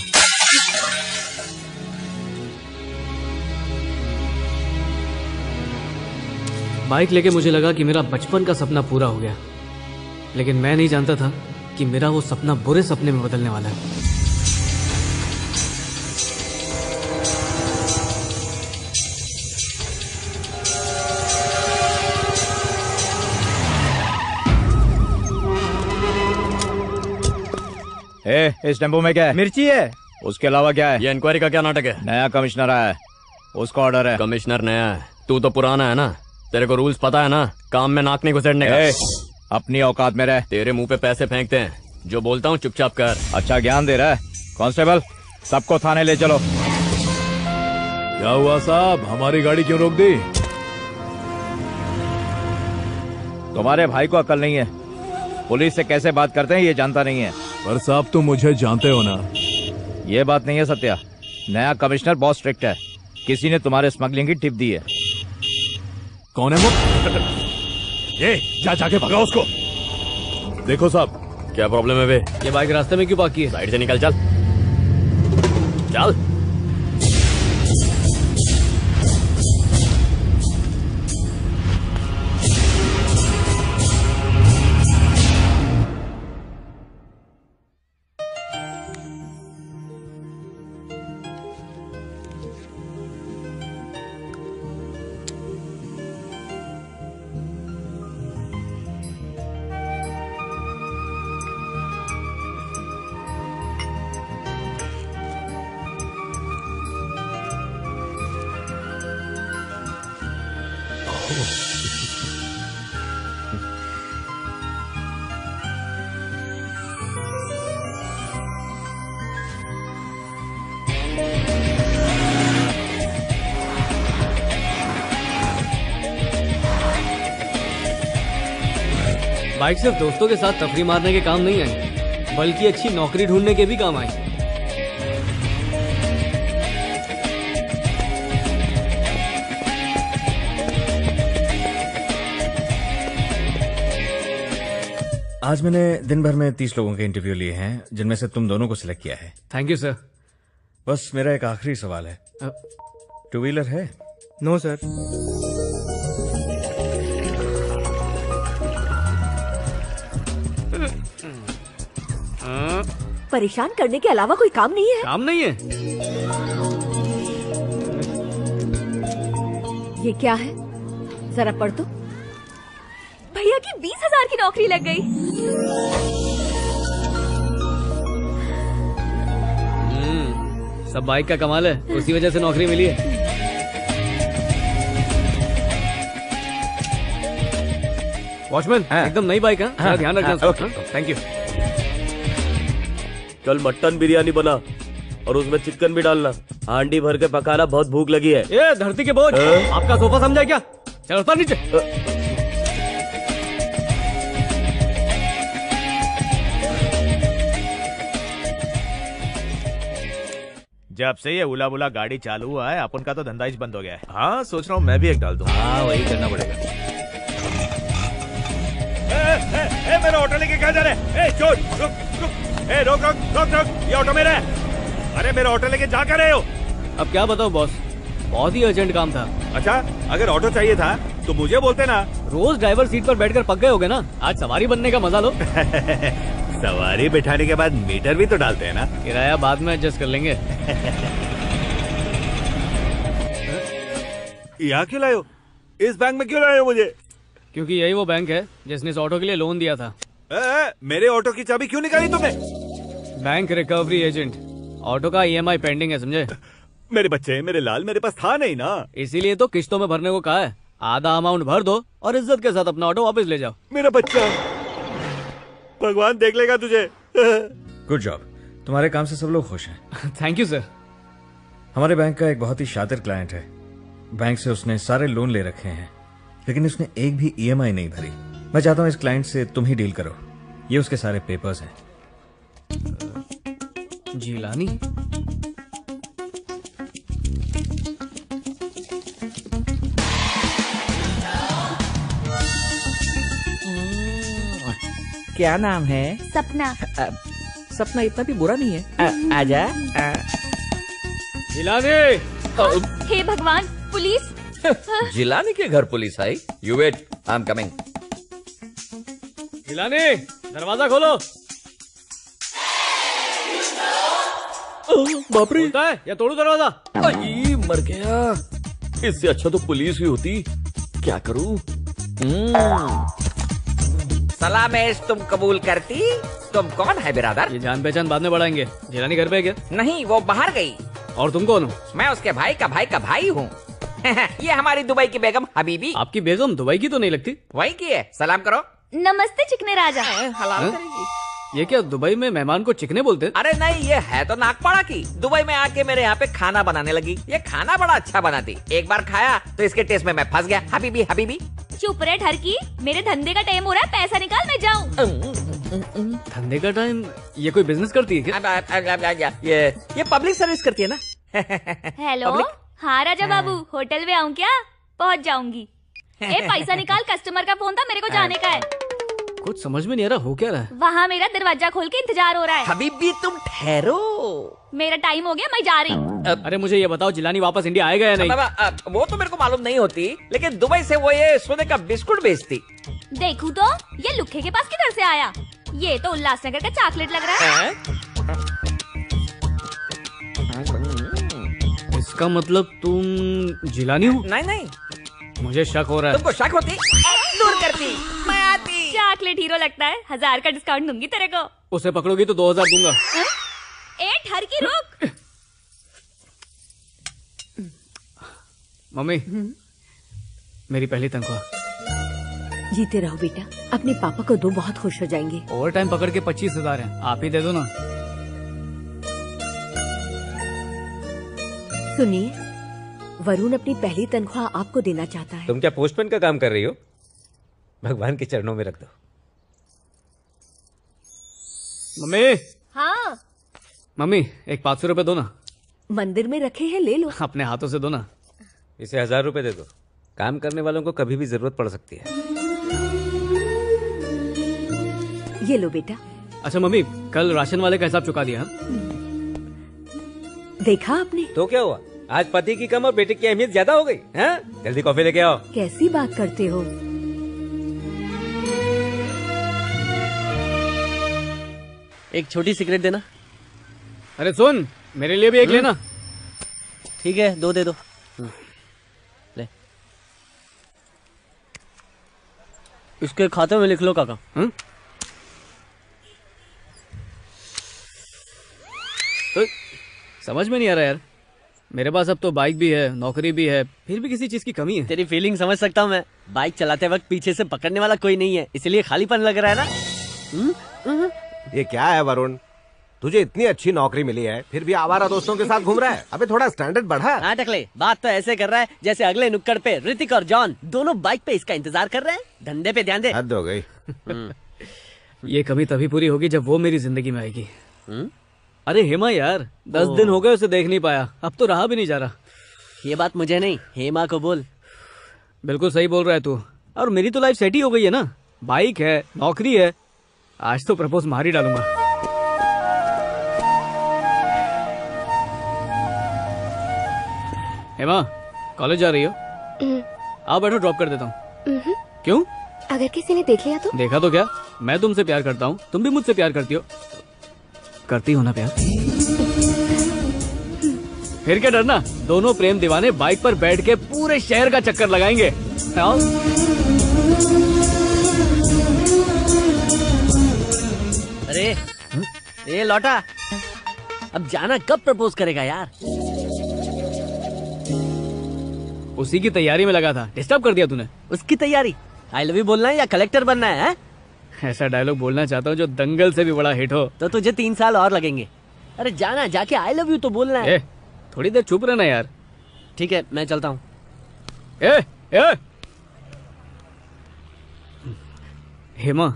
बाइक लेके मुझे लगा कि मेरा बचपन का सपना पूरा हो गया, लेकिन मैं नहीं जानता था कि मेरा वो सपना बुरे सपने में बदलने वाला है। इस टेम्पो में क्या है? मिर्ची है। उसके अलावा क्या है? ये इंक्वायरी का क्या नाटक है? नया कमिश्नर आया है, उसका ऑर्डर है। कमिश्नर नया है, तू तो पुराना है ना। तेरे को रूल्स पता है ना, काम में नाक नहीं घुसेड़ने का। अपनी औकात में रह। तेरे मुंह पे पैसे फेंकते हैं, जो बोलता हूँ चुपचाप कर। अच्छा ज्ञान दे रहा है। कांस्टेबल, सबको थाने ले चलो। क्या हुआ साहब, हमारी गाड़ी क्यों रोक दी? तुम्हारे भाई को अकल नहीं है, पुलिस से कैसे बात करते हैं ये जानता नहीं है। पर साहब तुम मुझे जानते हो ना। ये बात नहीं है सत्या, नया कमिश्नर बहुत स्ट्रिक्ट है। किसी ने तुम्हारे स्मगलिंग की टिप दी है। कौन है वो? ये जाके भगाओ उसको। देखो साहब, क्या प्रॉब्लम है बे? ये बाइक रास्ते में क्यों बाकी है? साइड से निकल, चल चल। बाइक सिर्फ दोस्तों के साथ तफरी मारने के काम नहीं आई, बल्कि अच्छी नौकरी ढूंढने के भी काम आई। आज मैंने दिन भर में 30 लोगों के इंटरव्यू लिए हैं, जिनमें से तुम दोनों को सिलेक्ट किया है। Thank you sir. बस मेरा एक आखिरी सवाल है, टू व्हीलर है? No sir. परेशान करने के अलावा कोई काम नहीं है? काम नहीं है? ये क्या है, जरा पढ़ तो। भैया की 20,000 की नौकरी लग गई। सब बाइक का कमाल है, उसी वजह से नौकरी मिली है। वॉचमैन, एकदम नई बाइक है, हाँ, ध्यान रखना। Thank you. कल मटन बिरयानी बना और उसमें चिकन भी डालना। हांडी भर के पकाना, बहुत भूख लगी है। ये धरती के बोझ, आपका सोफा समझा क्या? चल उतर नीचे। जब से ये उला बुला गाड़ी चालू हुआ है, अपन का तो धंधा ही बंद हो गया है। हाँ, सोच रहा हूँ मैं भी एक डाल दूँ। हाँ, वही करना पड़ेगा। मेरा ऑटो लेके कहाँ जा रहे? चोर, रुक। रोक, ये ऑटो मेरा है। अरे मेरा ऑटो लेके जा कर रहे हो? अब क्या बताओ बॉस, बहुत ही अर्जेंट काम था। अच्छा, अगर ऑटो चाहिए था तो मुझे बोलते ना। रोज ड्राइवर सीट पर बैठकर पक गए होगे ना, आज सवारी बनने का मजा लो। सवारी बिठाने के बाद मीटर भी तो डालते हैं ना। किराया बाद में एडजस्ट कर लेंगे। यहाँ क्यों लाए हो? इस बैंक में क्यों लाए हो मुझे? क्योंकि यही वो बैंक है जिसने इस ऑटो के लिए लोन दिया था। मेरे ऑटो की चाबी क्यों निकाली तुमने? Bank recovery agent. ऑटो का EMI पेंडिंग है, समझे? मेरे बच्चे, मेरे लाल, मेरे पास था नहीं ना, इसीलिए तो किस्तों में भरने को कहा है। आधा अमाउंट भर दो और इज्जत के साथ अपना ऑटो वापस ले जाओ। मेरा बच्चा भगवान देख लेगा तुझे। गुड जॉब, तुम्हारे काम से सब लोग खुश हैं। Thank you sir. हमारे बैंक का एक बहुत ही शातिर क्लाइंट है। बैंक से उसने सारे लोन ले रखे हैं, लेकिन उसने एक भी ईएमआई नहीं भरी। मैं चाहता हूं इस क्लाइंट से तुम ही डील करो। ये उसके सारे पेपर्स हैं। जिलानी? क्या नाम है? सपना। सपना इतना भी बुरा नहीं है। आजा। जिलानी! हे भगवान, पुलिस! जिलानी के घर पुलिस आई? You wait, I am coming. Jilani, दरवाजा खोलो। बाप रे! है या तोड़ू दरवाजा? आई, मर गया। इससे अच्छा तो पुलिस ही होती। क्या करूं? सलामेश तुम कबूल करती? तुम कौन है बिरादर? ये जान पहचान बाद में बढ़ाएंगे। जिलानी घर पे है क्या? नहीं, वो बाहर गई। और तुम कौन हो? मैं उसके भाई का भाई हूँ। ये हमारी दुबई की बेगम हबीबी। आपकी बेगम दुबई की तो नहीं लगती। वही की है। सलाम करो। नमस्ते चिकने राजा। हलाल करेगी। ये क्या दुबई में मेहमान को चिकने बोलते? अरे नहीं, ये है तो नागपाड़ा की। दुबई में आके मेरे यहाँ पे खाना बनाने लगी। ये खाना बड़ा अच्छा बनाती। एक बार खाया तो इसके टेस्ट में मैं फंस गया। हबीबी हबीबी। चुप रहे ठरकी, मेरे धंधे का टाइम हो रहा है, पैसा निकाल, मैं जाऊँ। धंधे का टाइम? ये कोई बिजनेस करती है क्या? ये पब्लिक सर्विस करती है ना। हेलो, हाँ राजा बाबू, होटल में आऊँ क्या? पहुँच जाऊंगी। ए पैसा निकाल, कस्टमर का फोन था, मेरे को जाने का है। कुछ समझ में नहीं आ रहा, हो क्या रहा है? वहाँ मेरा दरवाजा खोल के इंतजार हो रहा है। हबीबी तुम ठहरो, मेरा टाइम हो गया, मैं जा रही हूँ। अरे मुझे ये बताओ, जिलानी वापस इंडिया आएगा या नहीं? वो तो मेरे को मालूम नहीं होती, लेकिन दुबई से वो ये सोने का बिस्कुट बेचती। देखूं तो ये लुखे के पास किधर से आया? ये तो उल्लासनगर का चॉकलेट लग रहा है। इसका मतलब तुम जिलानी हो? नहीं नहीं, मुझे शक हो रहा है। तुमको शक होती? दूर करती, मैं आती। चॉकलेट हीरो लगता है, 1000 का डिस्काउंट दूंगी तेरे को। उसे पकड़ोगी तो 2000 दूंगा। ए ठरकी रुक। मम्मी, मेरी पहली तनख्वाह। जीते रहो बेटा, अपने पापा को दो, बहुत खुश हो जाएंगे। ओवर टाइम पकड़ के 25,000 है, आप ही दे दो ना। सुनिए, वरुण अपनी पहली तनख्वाह आपको देना चाहता है। तुम क्या पोस्टमैन का काम कर रही हो? भगवान के चरणों में रख दो। मम्मी। हाँ। मम्मी, एक 500 रुपए दो ना। मंदिर में रखे हैं, ले लो। अपने हाथों से दो ना। इसे 1000 रुपए दे दो। काम करने वालों को कभी भी जरूरत पड़ सकती है। ये लो बेटा। अच्छा मम्मी, कल राशन वाले का हिसाब चुका दिया? देखा आपने? तो क्या हुआ, आज पति की कम और बेटे की अहमियत ज्यादा हो गई है? जल्दी कॉफी लेके आओ। कैसी बात करते हो? एक छोटी सिगरेट देना। अरे सुन, मेरे लिए भी एक लेना। ठीक है, 2 दे दो। ले, इसके खाते में लिख लो काका। तो समझ में नहीं आ रहा यार, मेरे पास अब तो बाइक भी है, नौकरी भी है, फिर भी किसी चीज की कमी है। तेरी फीलिंग समझ सकता हूँ मैं। बाइक चलाते वक्त पीछे से पकड़ने वाला कोई नहीं है, इसलिए खालीपन लग रहा है ना। ये क्या है वरुण, तुझे इतनी अच्छी नौकरी मिली है, फिर भी आवारा दोस्तों के साथ घूम रहा है। अबे थोड़ा स्टैंडर्ड बढ़ा। हाँ टकले, बात तो ऐसे कर रहा है जैसे अगले नुक्कड़ पे ऋतिक और जॉन दोनों बाइक पे इसका इंतजार कर रहे हैं। धंधे पे ध्यान दे। हद हो गई। ये कभी तभी पूरी होगी जब वो मेरी जिंदगी में आएगी। अरे हेमा यार, 10 दिन हो गए उसे देख नहीं पाया, अब तो रहा भी नहीं जा रहा। ये बात मुझे नहीं, हेमा को बोल। बिल्कुल सही बोल रहा है तू। और मेरी तो लाइफ सेट ही हो गई है ना, बाइक है, नौकरी है। आज तो प्रपोज मार ही डालूंगा। हेमा, कॉलेज जा रही हो? आओ बैठो, ड्रॉप कर देता हूँ। क्यों? अगर किसी ने देख लिया तो? देखा तो क्या, मैं तुमसे प्यार करता हूँ, तुम भी मुझसे प्यार करती हो। करती हो ना प्यार? फिर क्या डरना, दोनों प्रेम दीवाने बाइक पर बैठ के पूरे शहर का चक्कर लगाएंगे। आओ। अरे ये लौटा, अब जाना कब प्रपोज करेगा यार? उसी की तैयारी में लगा था, डिस्टर्ब कर दिया तूने। उसकी तैयारी? आई लव यू बोलना है या कलेक्टर बनना है? ऐसा डायलॉग बोलना चाहता हूँ जो दंगल से भी बड़ा हिट हो। तो तुझे 3 साल और लगेंगे। अरे जाना, जाके आई लव यू तो बोलना है। थोड़ी देर चुप रहना यार। ठीक है, मैं चलता हूँ। Hema,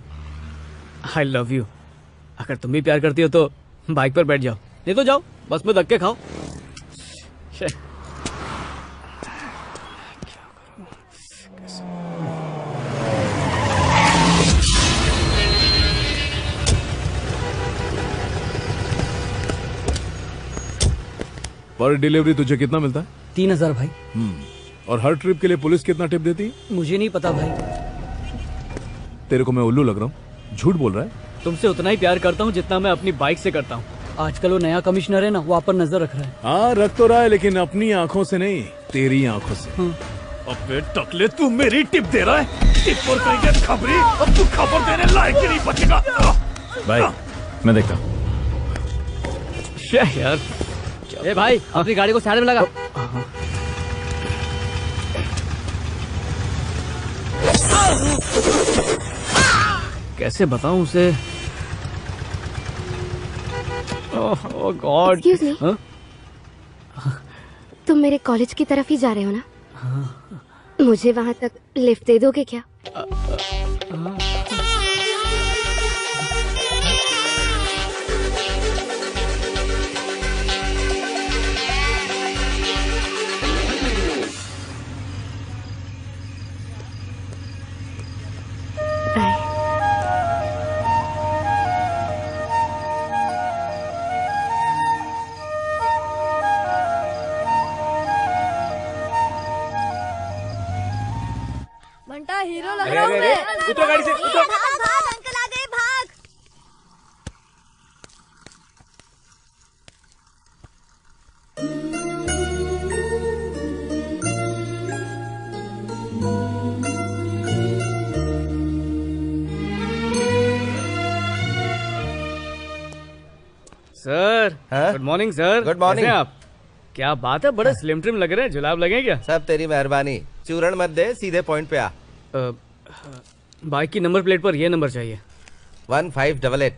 I love you. अगर तुम भी प्यार करती हो तो बाइक पर बैठ जाओ, नहीं तो जाओ बस में धक्के खाओ। पर डिलीवरी तुझे कितना मिलता है? 3000 भाई। और हर ट्रिप के लिए पुलिस कितना टिप देती है? मुझे नहीं पता भाई। तेरे को मैं उल्लू लग रहा हूँ? झूठ बोल रहा है? तुमसे उतना ही प्यार करता हूँ जितना मैं अपनी बाइक से करता हूँ। आजकल वो नया कमिश्नर है ना, वो आप पर नजर रख रहा है। हाँ रख तो रहा है, लेकिन अपनी आंखों से नहीं, तेरी आंखों से। अबे टकले, तू मेरी टिप दे रहा है? टिप पर कहीं खबरी, अब तू खबर देने लायक ही नहीं बचेगा। भाई मैं देखता हूँ। यार ए भाई, अपनी गाड़ी को साइड में लगा। कैसे बताऊं उसे? ओह गॉड। एक्सक्यूज मी, तुम मेरे कॉलेज की तरफ ही जा रहे हो ना? मुझे वहाँ तक लिफ्ट दे दोगे क्या? बंटा हीरो लग रहा हूँ मैं। उतरो गाड़ी से, उतरो। भाग अंकल आ गए, भाग। Sir, good morning sir. Good morning. आप? क्या बात है, बड़े स्लिम ट्रिम लग रहे हैं। जुलाब लगे क्या? सब तेरी मेहरबानी। चूरण मत दे, सीधे पॉइंट पे आ। बाइक की नंबर प्लेट पर ये नंबर चाहिए, 1588।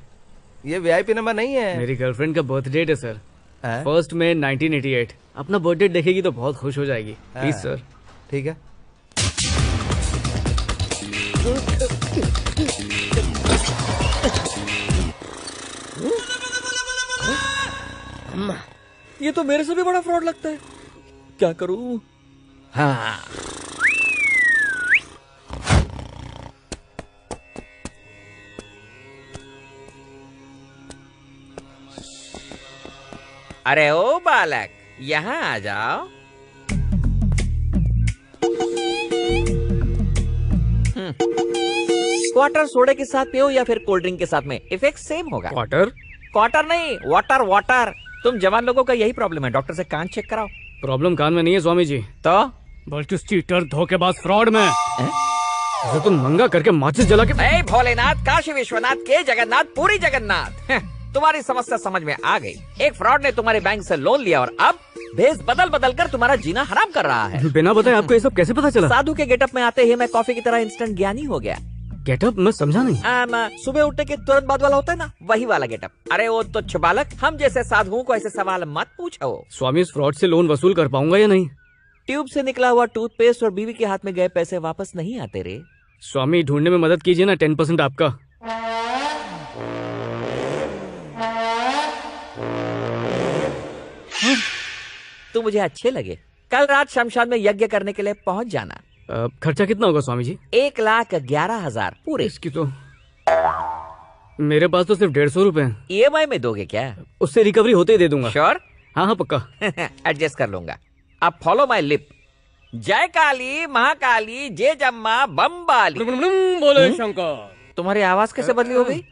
ये वीआईपी नंबर नहीं है। मेरी गर्लफ्रेंड का बर्थ डेट है सर, 1 मई 1988। अपना बर्थ डेट देखेगी तो बहुत खुश हो जाएगी। Please sir. ठीक है। ये तो मेरे से भी बड़ा फ्रॉड लगता है, क्या करूं? हाँ, अरे ओ बालक, यहाँ आ जाओ। क्वार्टर सोडे के साथ पियो या फिर कोल्ड ड्रिंक के साथ में, इफेक्ट सेम होगा। क्वार्टर नहीं, वाटर वाटर। तुम जवान लोगों का यही प्रॉब्लम है, डॉक्टर से कान चेक कराओ। प्रॉब्लम कान में नहीं है स्वामी जी, तो बल्कि चीटर, धोखेबाज, फ्रॉड में। जो तुम मंगा करके माचिस जला के। ए भोलेनाथ, काशी विश्वनाथ के जगन्नाथ, पूरी जगन्नाथ, तुम्हारी समस्या समझ में आ गई। एक फ्रॉड ने तुम्हारे बैंक से लोन लिया और अब भेस बदल बदल कर तुम्हारा जीना हराम कर रहा है। बिना बताए आपको ये सब कैसे पता चला? साधु के गेटअप में आते ही मैं कॉफी की तरह इंस्टेंट ज्ञानी हो गया। गेटअप मैं समझा नहीं। सुबह उठने के तुरंत बाद वाला होता है ना, वही वाला गेटअप। अरे वो तुच्छ बालक, हम जैसे साधुओं को ऐसे सवाल मत पूछो। स्वामी, इस फ्रॉड से लोन वसूल कर पाऊंगा या नहीं? ट्यूब से निकला हुआ टूथपेस्ट और बीवी के हाथ में गए पैसे वापस नहीं आते रे। स्वामी, ढूंढने में मदद कीजिए ना, 10% आपका। तू मुझे अच्छे लगे, कल रात शमशान में यज्ञ करने के लिए पहुंच जाना। खर्चा कितना होगा स्वामी जी? 1,11,000 पूरे। इसकी तो मेरे पास तो सिर्फ 150 रुपए हैं। EMI में दोगे क्या? उससे रिकवरी होते ही दे दूंगा। श्योर? हाँ हाँ पक्का। एडजस्ट कर लूंगा। अब फॉलो माई लिप। जय काली महाकाली जय जम्मा बम्बाली। बोले शंकर। तुम्हारी आवाज कैसे बदली हो गई?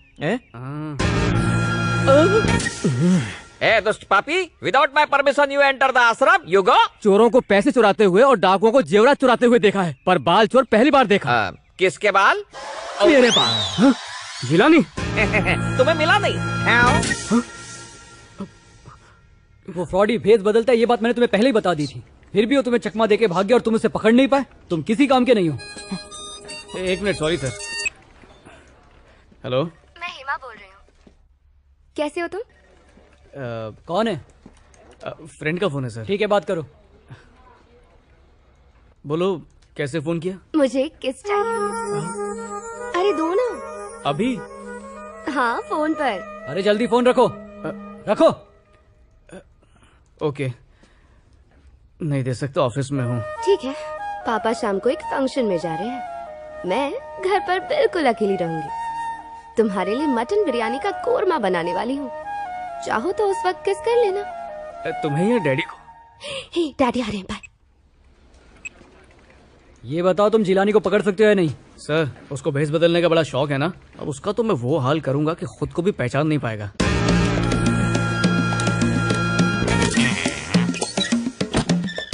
ए दुष्ट पापी, without my permission you enter the आश्रम, यू गो। चोरों को पैसे चुराते हुए और डाकुओं को जेवरात चुराते हुए देखा है, पर बाल चोर पहली बार देखा। किसके बाल? मेरे बाल। मिला नहीं? तुम्हें मिला नहीं? वो फ्रॉडी भेद बदलता है, ये बात मैंने तुम्हें पहले ही बता दी थी। फिर भी वो तुम्हें चकमा देके भाग गया और तुम उसे पकड़ नहीं पाए। तुम किसी काम के नहीं हो। एक मिनट, सॉरी सर। हेलो। मैं हेमा बोल रही हूँ। कैसे हो तुम? कौन है? फ्रेंड का फोन है सर। ठीक है, बात करो। बोलो, कैसे फोन किया? मुझे किस चाहिए? अरे दो ना। अभी? हाँ, फोन पर। अरे जल्दी फोन रखो। रखो। ओके, नहीं दे सकता, ऑफिस में हूँ। ठीक है, पापा शाम को एक फंक्शन में जा रहे हैं। मैं घर पर बिल्कुल अकेली रहूंगी। तुम्हारे लिए मटन बिरयानी का कोरमा बनाने वाली हूँ। चाहो तो उस वक्त किस कर लेना। तुम्हें या डैडी को? हे, डैडी आ रहे हैं, बाय। ये बताओ, तुम जिलानी को पकड़ सकते हो या नहीं? सर, उसको भेस बदलने का बड़ा शौक है ना। अब उसका तो मैं वो हाल करूंगा कि खुद को भी पहचान नहीं पाएगा।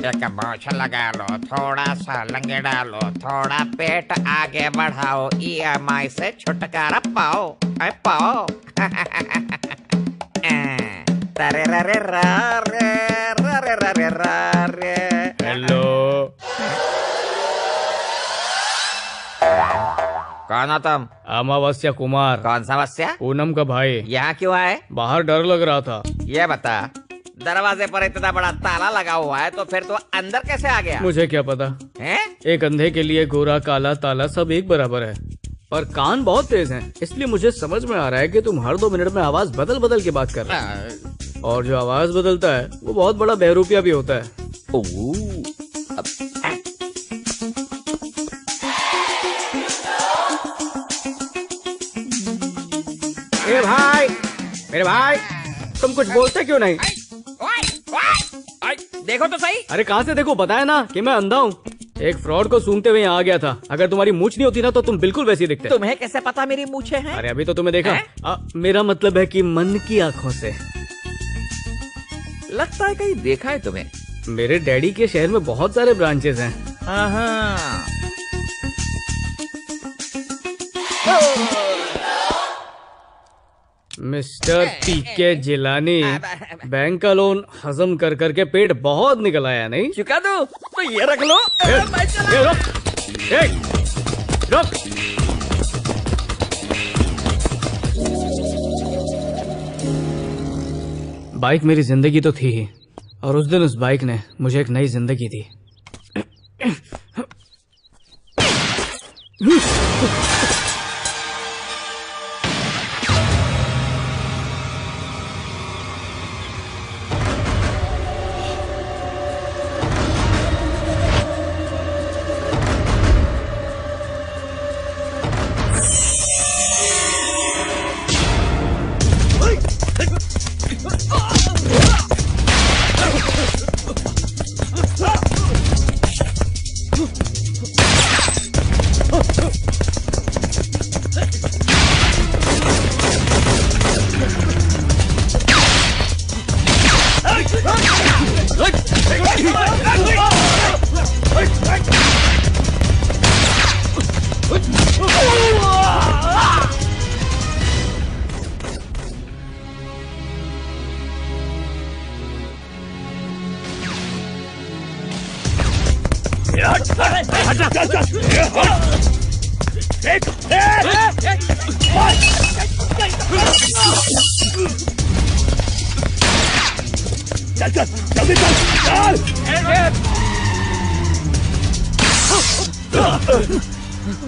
एक मोछ लगा लो, थोड़ा सा लंगे डालो, थोड़ा पेट आगे बढ़ाओ, EMI से छुटकारा पाओ, पाओ। तरे रे रा रे रे रे रा रे। हेलो, कौन हो तुम? अमावस्या कुमार। कौन सा वस्या? पूनम का भाई। यहाँ क्यों आए? बाहर डर लग रहा था। ये बता, दरवाजे पर इतना बड़ा ताला लगा हुआ है तो फिर तो अंदर कैसे आ गया? मुझे क्या पता है? एक अंधे के लिए गोरा काला ताला सब एक बराबर है। पर कान बहुत तेज हैं, इसलिए मुझे समझ में आ रहा है कि तुम हर 2 मिनट में आवाज बदल बदल के बात कर रहे हो। और जो आवाज बदलता है वो बहुत बड़ा बहरूपिया भी होता है। ए भाई, मेरे भाई, तुम कुछ बोलते क्यों नहीं? देखो तो सही। अरे कहाँ से देखो, बताया ना कि मैं अंधा हूँ। एक फ्रॉड को सूंघते हुए यहाँ आ गया था। अगर तुम्हारी मूछ नहीं होती ना तो तुम बिल्कुल वैसी दिखते। तुम्हें कैसे पता मेरी मूछें हैं? अरे अभी तो तुम्हें देखा। मेरा मतलब है कि मन की आंखों से। लगता है कहीं देखा है तुम्हें। मेरे डैडी के शहर में बहुत सारे ब्रांचेस हैं। मिस्टर पीके जिलानी, बैंक का लोन हजम कर करके पेट बहुत निकल आया नहीं? चुका दो तो ये रख लो। रुक। बाइक मेरी जिंदगी तो थी ही, और उस दिन उस बाइक ने मुझे एक नई जिंदगी दी।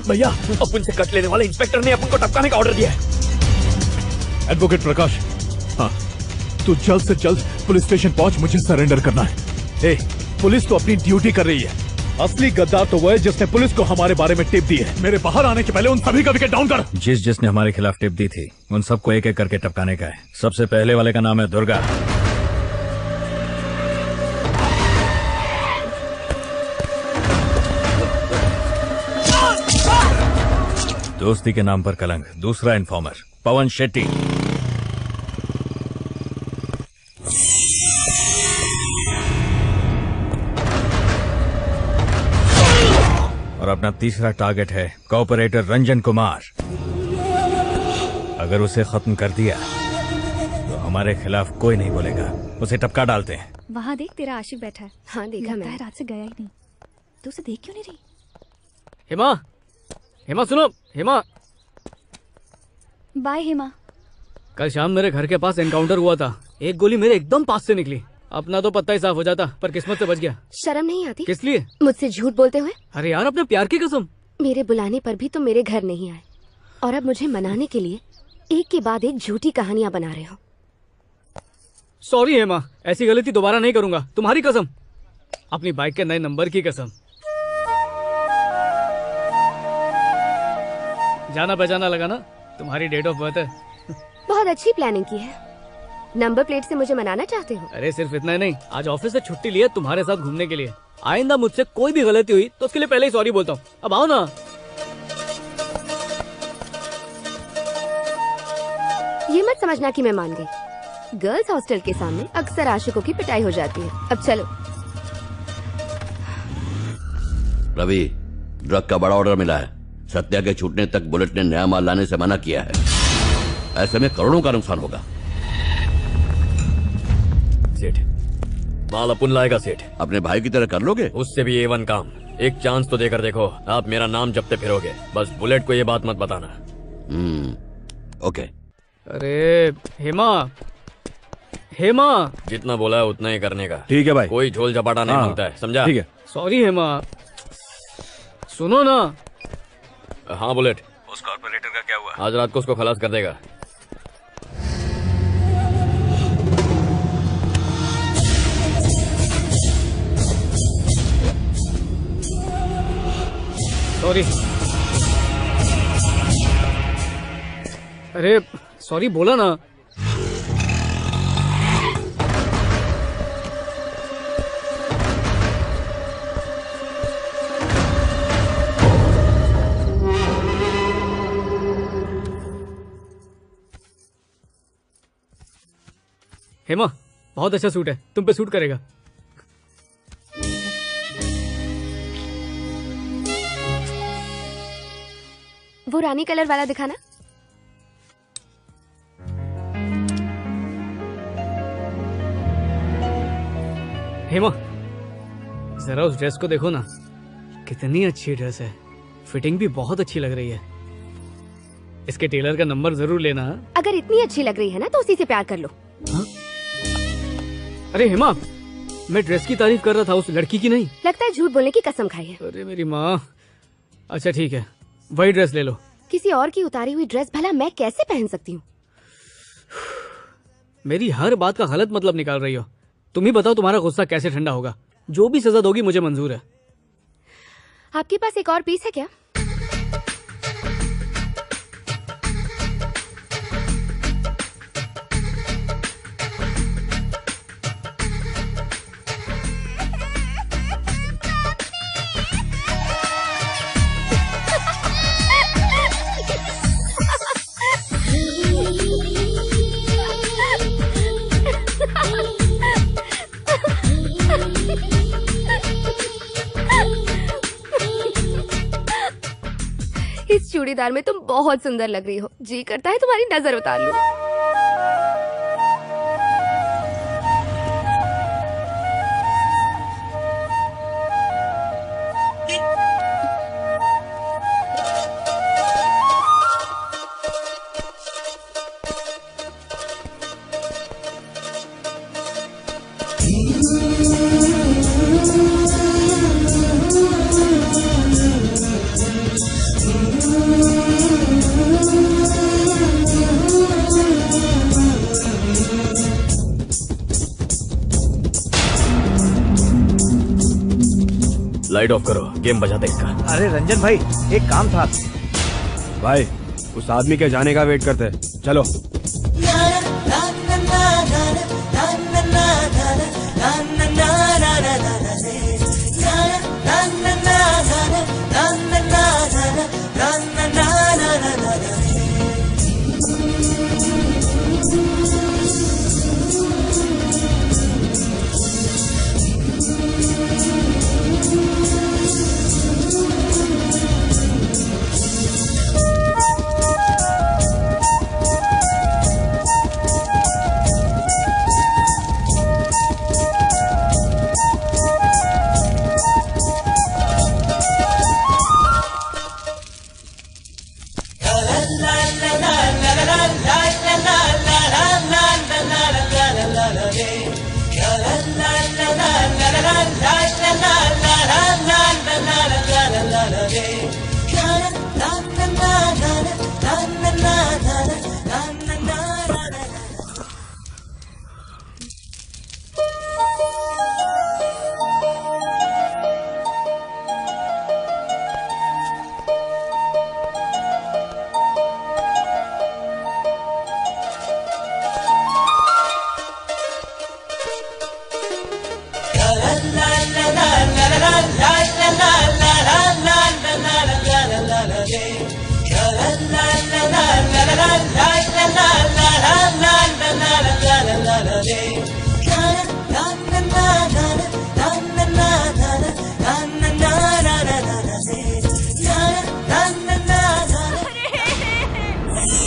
भैया, अपन से कट लेने वाले इंस्पेक्टर ने अपन को टपकाने का ऑर्डर दिया है। एडवोकेट प्रकाश, हाँ, तू जल्द से जल्द पुलिस स्टेशन पहुंच, मुझे सरेंडर करना है। ए, पुलिस तो अपनी ड्यूटी कर रही है। असली गद्दार तो वो है जिसने पुलिस को हमारे बारे में टिप दी है। मेरे बाहर आने के पहले उन सभी का विकेट डाउन कर। जिसने हमारे खिलाफ टिप दी थी उन सबको एक एक करके टपकाने का है। सबसे पहले वाले का नाम है दुर्गा। दोस्ती के नाम पर कलंक। दूसरा इन्फॉर्मर पवन शेट्टी। और अपना तीसरा टारगेट है कोऑपरेटर रंजन कुमार। अगर उसे खत्म कर दिया तो हमारे खिलाफ कोई नहीं बोलेगा। उसे टपका डालते हैं। वहाँ देख, तेरा आशिक बैठा है। हाँ देखा लगता है मैंने। रात से गया ही नहीं। तू उसे देख क्यों नहीं रही? हेमा, हेमा सुनो, हेमा। बाय हेमा। कल शाम मेरे घर के पास एनकाउंटर हुआ था, एक गोली मेरे एकदम पास से निकली। अपना तो पत्ता ही साफ हो जाता, पर किस्मत से बच गया। शर्म नहीं आती? किस लिए? मुझसे झूठ बोलते हुए। अरे यार, अपने प्यार की कसम। मेरे बुलाने पर भी तुम मेरे घर नहीं आए, और अब मुझे मनाने के लिए एक के बाद एक झूठी कहानियां बना रहे हो। सॉरी हेमा, ऐसी गलती दोबारा नहीं करूंगा, तुम्हारी कसम, अपनी बाइक के नए नंबर की कसम। जाना पहचाना लगा ना, तुम्हारी डेट ऑफ बर्थ है। बहुत अच्छी प्लानिंग की है। नंबर प्लेट से मुझे मनाना चाहते हो? अरे सिर्फ इतना ही नहीं, आज ऑफिस से छुट्टी ली है तुम्हारे साथ घूमने के लिए। आइंदा मुझसे कोई भी गलती हुई तो उसके लिए पहले ही सॉरी बोलता हूँ। अब आओ ना। ये मत समझना कि मैं मान गई। गर्ल्स हॉस्टल के सामने अक्सर आशिकों की पिटाई हो जाती है। अब चलो। रवि, ड्रग का बड़ा ऑर्डर मिला है। सत्या के छूटने तक बुलेट ने नया माल लाने से मना किया है। ऐसे में करोड़ों का नुकसान होगा। सेठ, माल अपन लाएगा सेठ। अपने भाई की तरह कर लोगे? उससे भी A1 काम। एक चांस तो देकर देखो, आप मेरा नाम जपते फिरोगे। बस बुलेट को ये बात मत बताना। ओके। अरे हेमा, हेमा, जितना बोला है उतना ही करने का। ठीक है भाई। कोई झोल झपाटा नहीं मांगता है, समझा? ठीक है। सॉरी हेमा, सुनो ना। हाँ बुलेट, उस कॉर्पोरेटर का क्या हुआ? आज रात को उसको खलास कर देगा। सॉरी। अरे सॉरी बोला ना। हेमा, बहुत अच्छा सूट है, तुम पे सूट करेगा। वो रानी कलर वाला दिखाना। हेमा, जरा उस ड्रेस को देखो ना, कितनी अच्छी ड्रेस है। फिटिंग भी बहुत अच्छी लग रही है। इसके टेलर का नंबर जरूर लेना। अगर इतनी अच्छी लग रही है ना तो उसी से प्यार कर लो। अरे हेमा, मैं ड्रेस की तारीफ कर रहा था, उस लड़की की नहीं। लगता है झूठ बोलने की कसम खाई है। अरे मेरी माँ। अच्छा ठीक है, वही ड्रेस ले लो। किसी और की उतारी हुई ड्रेस भला मैं कैसे पहन सकती हूँ? मेरी हर बात का गलत मतलब निकाल रही हो। तुम ही बताओ, तुम्हारा गुस्सा कैसे ठंडा होगा? जो भी सजा दोगी मुझे मंजूर है। आपके पास एक और पीस है क्या? इस चूड़ीदार में तुम बहुत सुंदर लग रही हो। जी करता है तुम्हारी नजर उतार लूं। लाइट ऑफ करो, गेम बजा दे इसका। अरे रंजन भाई, एक काम था। भाई, उस आदमी के जाने का वेट करते हैं। चलो।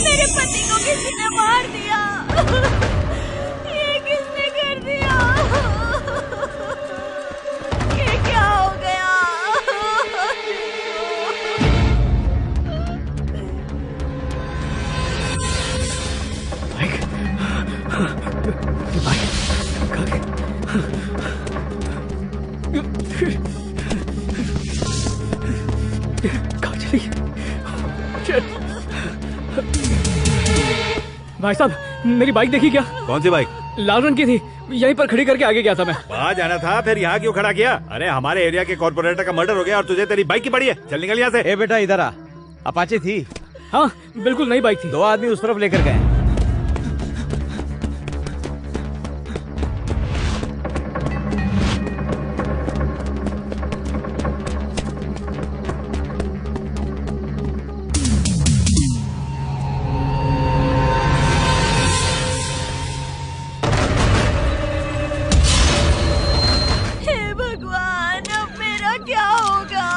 मेरे पति को किसी ने मार दिया। ये किसने कर दिया? ये क्या हो गया? भाई साहब, मेरी बाइक देखी क्या? कौन सी बाइक? लाल रंग की थी, यहीं पर खड़ी करके आगे गया था मैं। वहाँ जाना था, फिर यहाँ क्यों खड़ा किया? अरे हमारे एरिया के कॉर्पोरेटर का मर्डर हो गया और तुझे तेरी बाइक की पड़ी है। चल निकल यहाँ से। ए बेटा इधर आ, अपाचे थी? हाँ बिल्कुल नई बाइक थी। 2 आदमी उस तरफ लेकर गए। हे भगवान, अब मेरा क्या होगा?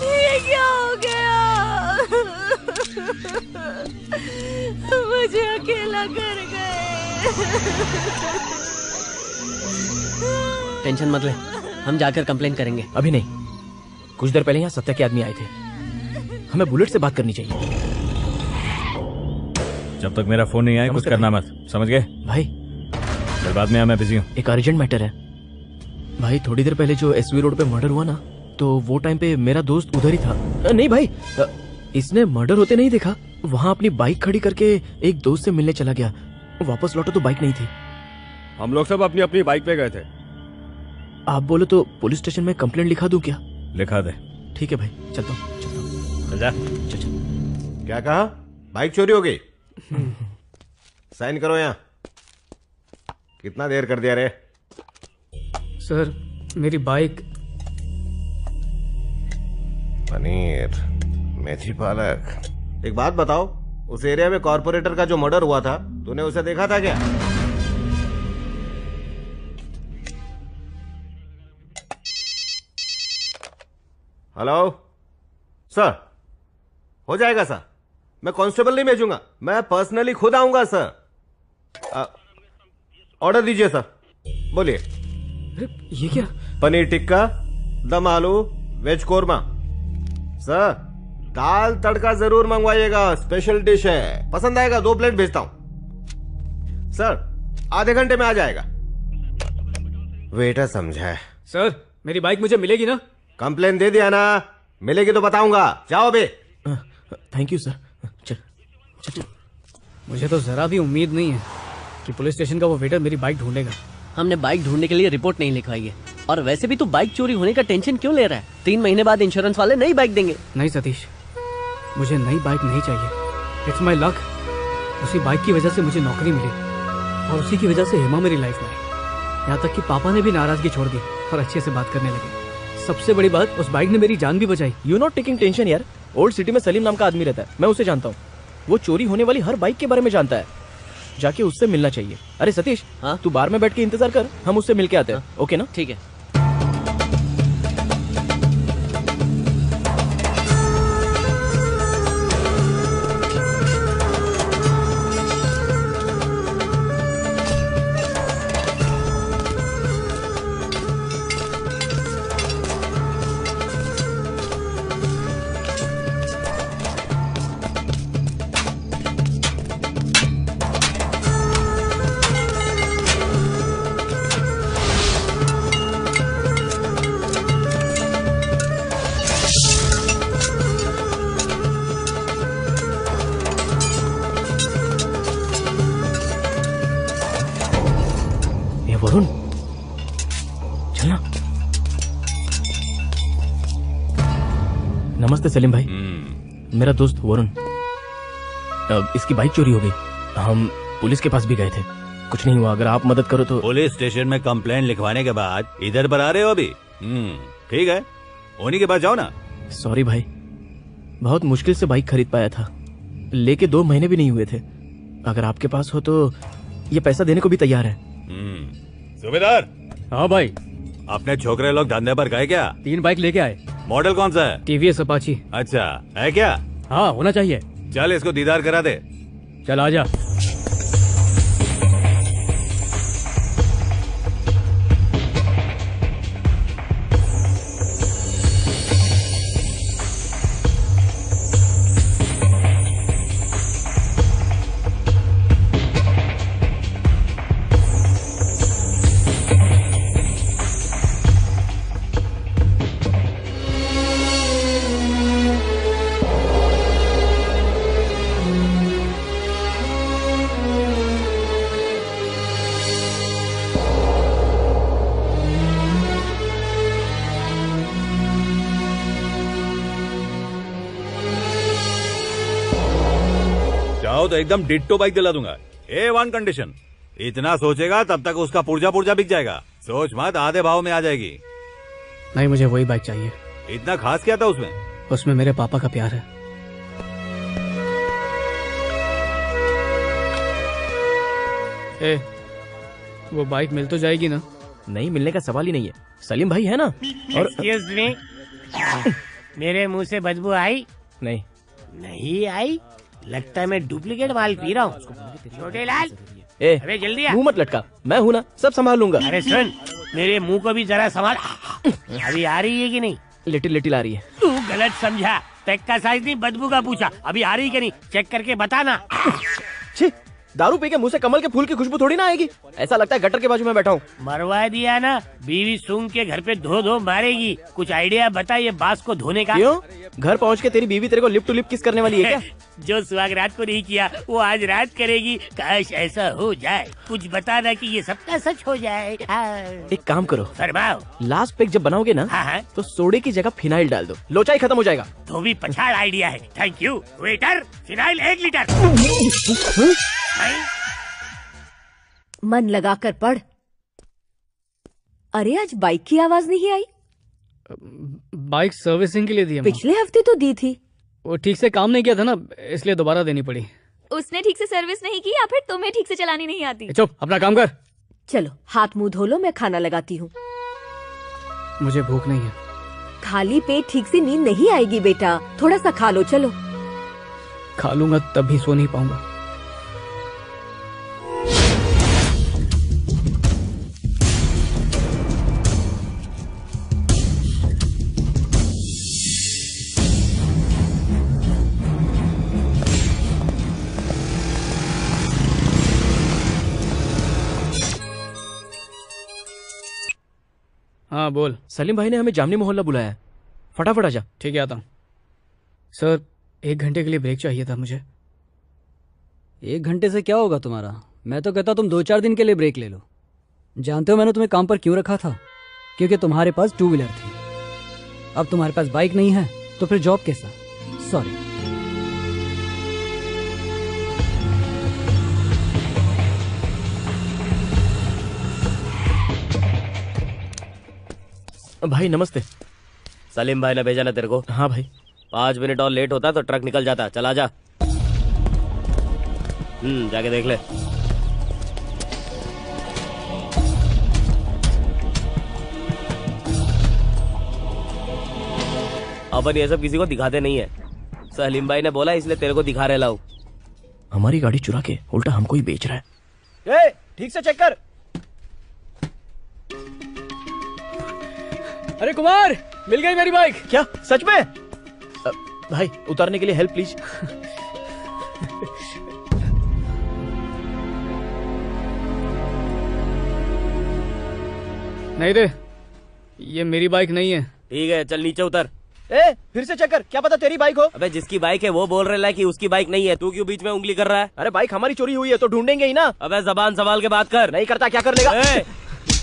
ये क्या हो गया? मुझे अकेला कर गए। टेंशन मत ले, हम जाकर कंप्लेन करेंगे। अभी नहीं, कुछ देर पहले यहाँ सत्या के आदमी आए थे। हमें बुलेट से बात करनी चाहिए। जब तक मेरा फोन नहीं आए कुछ करना मत, समझ गए? भाई फिर बाद में आ, मैं बिजी हूँ। एक अर्जेंट मैटर है भाई। थोड़ी देर पहले जो एसवी रोड पे मर्डर हुआ ना, तो वो टाइम पे मेरा दोस्त उधर ही था। नहीं भाई, इसने मर्डर होते नहीं देखा। वहाँ अपनी बाइक खड़ी करके एक दोस्त से मिलने चला गया। वापस लौटा तो बाइक नहीं थी। हम लोग सब अपनी अपनी बाइक पे गए थे। आप बोलो तो पुलिस स्टेशन में कंप्लेंट लिखा दूं क्या? लिखा दे। ठीक है भाई, चलता हूँ। चल जा। चल। क्या कहा? बाइक चोरी हो गई? साइन करो यहाँ। कितना देर कर दिया रे? सर मेरी बाइक। पनीर, मेथी पालक। एक बात बताओ, उस एरिया में कॉर्पोरेटर का जो मर्डर हुआ था, तूने उसे देखा था क्या? हेलो सर, हो जाएगा सर। मैं कांस्टेबल नहीं भेजूंगा, मैं पर्सनली खुद आऊंगा सर। ऑर्डर दीजिए सर। बोलिए। ये क्या? पनीर टिक्का, दम आलू, वेज कोरमा। सर दाल तड़का जरूर मंगवाइएगा, स्पेशल डिश है, पसंद आएगा। 2 प्लेट भेजता हूं सर, आधे घंटे में आ जाएगा। वेटर समझा है। सर मेरी बाइक मुझे मिलेगी ना? कंप्लेन दे दिया ना, मिलेगी तो बताऊंगा। जाओ बे। Thank you sir. चल चल। मुझे तो जरा भी उम्मीद नहीं है कि पुलिस स्टेशन का वो वेटर मेरी बाइक ढूंढेगा। हमने बाइक ढूंढने के लिए रिपोर्ट नहीं लिखवाई है। और वैसे भी तू बाइक चोरी होने का टेंशन क्यों ले रहा है? 3 महीने बाद इंश्योरेंस वाले नई बाइक देंगे। नहीं सतीश, मुझे नई बाइक नहीं चाहिए। It's my luck. उसी बाइक की वजह से मुझे नौकरी मिली और उसी की वजह से हेमा मेरी लाइफ में आई। यहाँ तक कि पापा ने भी नाराजगी छोड़ दी और अच्छे से बात करने लगे। सबसे बड़ी बात, उस बाइक ने मेरी जान भी बचाई। यू नॉट टेकिंग टेंशन यार। ओल्ड सिटी में सलीम नाम का आदमी रहता है, मैं उसे जानता हूँ। वो चोरी होने वाली हर बाइक के बारे में जानता है। जाके उससे मिलना चाहिए। अरे सतीश, हाँ? तू बार में बैठ के इंतजार कर, हम उससे मिल के आते हैं। ओके ना? ठीक है। नमस्ते सलीम भाई। मेरा दोस्त वरुण, इसकी बाइक चोरी हो गई। हम पुलिस के पास भी गए थे, कुछ नहीं हुआ। अगर आप मदद करो तो। पुलिस स्टेशन में कंप्लेंट लिखवाने के बाद इधर पर आ रहे हो अभी? ठीक है, उन्हीं के पास जाओ ना। सॉरी भाई, बहुत मुश्किल से बाइक खरीद पाया था, लेके 2 महीने भी नहीं हुए थे। अगर आपके पास हो तो ये पैसा देने को भी तैयार है। सूबेदार। हाँ भाई। अपने छोकरे लोग धंधे पर गए क्या? 3 बाइक लेके आए। मॉडल कौन सा है? TVS Apache. अच्छा, है क्या? हाँ, होना चाहिए। चल इसको दीदार करा दे। चल आजा। तो एकदम डिट्टो बाइक दिला दूंगा। A1 condition. इतना सोचेगा तब तक उसका पुर्जा पुर्जा बिक जाएगा। सोच मत, आधे भाव में आ जाएगी। नहीं, मुझे वही बाइक चाहिए। इतना खास क्या था उसमें? उसमें मेरे पापा का प्यार है। ए, वो बाइक मिल तो जाएगी ना? नहीं, मिलने का सवाल ही नहीं है। सलीम भाई है ना। और एक्सक्यूज मी, मेरे मुंह से बदबू आई? नहीं। नहीं आई? लगता है मैं डुप्लीकेट माल पी रहा हूँ। छोटे लाल, अबे जल्दी आ। मुंह मत लटका, मैं हूँ ना, सब संभाल लूंगा। अरे सुन, मेरे मुंह को भी जरा संभाल। अभी आ रही है कि नहीं? लिटिल लिटिल आ रही है। तू गलत समझा, पैक का साइज नहीं बदबू का पूछा। अभी आ रही कि नहीं चेक करके बताना। दारू पी के मुंह से कमल के फूल की खुशबू थोड़ी ना आएगी। ऐसा लगता है गटर के बाजू में बैठा हूँ। मरवा दिया ना, बीवी सूंघ के घर पे धो धो मारेगी। कुछ आइडिया बता ये बांस को धोने का। क्यों? घर पहुँच के तेरी बीवी तेरे को लिप टू लिप किस करने वाली है क्या? जो सुहाग रात को नहीं किया वो आज रात करेगी। काश ऐसा हो जाए। कुछ बताना कि ये सबका सच हो जाए। एक काम करो, फरमाओ। लास्ट पैक जब बनाओगे ना, तो सोडे की जगह फिनाइल डाल दो, लोचा ही खत्म हो जाएगा। तो भी पछाड़ आइडिया है। Thank you waiter. Phenyl 1 litre. मन लगा कर पढ़। अरे आज बाइक की आवाज नहीं आई। बाइक सर्विसिंग के लिए दी है। पिछले हफ्ते तो दी थी। वो ठीक से काम नहीं किया था ना, इसलिए दोबारा देनी पड़ी। उसने ठीक से सर्विस नहीं की या फिर तुम्हें ठीक से चलानी नहीं आती? चुप, अपना काम कर। चलो हाथ मुंह धो लो, मैं खाना लगाती हूँ। मुझे भूख नहीं है। खाली पेट ठीक से नींद नहीं आएगी बेटा, थोड़ा सा खा लो। चलो। खा लूंगा तब भी सो नहीं पाऊंगा। हाँ बोल। सलीम भाई ने हमें जामनी मोहल्ला बुलाया है, फटाफट आजा। ठीक है, आता हूँ। सर, 1 घंटे के लिए ब्रेक चाहिए था मुझे। 1 घंटे से क्या होगा तुम्हारा? मैं तो कहता तुम 2-4 दिन के लिए ब्रेक ले लो। जानते हो मैंने तुम्हें काम पर क्यों रखा था? क्योंकि तुम्हारे पास 2 व्हीलर थी। अब तुम्हारे पास बाइक नहीं है तो फिर जॉब कैसा? सॉरी। भाई नमस्ते। सलीम भाई ने भेजा ना तेरे को? हाँ भाई। 5 मिनट और लेट होता तो ट्रक निकल जाता। चला जा। जाके देख ले। अपन ये सब किसी को दिखाते नहीं है। सलीम भाई ने बोला इसलिए तेरे को दिखा रहे लाऊं। हमारी गाड़ी चुरा के उल्टा हमको ही बेच रहा है। ठीक से चेक कर। अरे कुमार, मिल गई मेरी बाइक। क्या सच में? भाई उतारने के लिए हेल्प प्लीज। नहीं दे, ये मेरी बाइक नहीं है। ठीक है, चल नीचे उतर। फिर से चेक कर, क्या पता तेरी बाइक हो। अबे जिसकी बाइक है वो बोल रहा है कि उसकी बाइक नहीं है। तू क्यों बीच में उंगली कर रहा है? अरे बाइक हमारी चोरी हुई है तो ढूंढेंगे ही ना। अबे जबान संभाल के बात कर। नहीं करता क्या कर लेगा?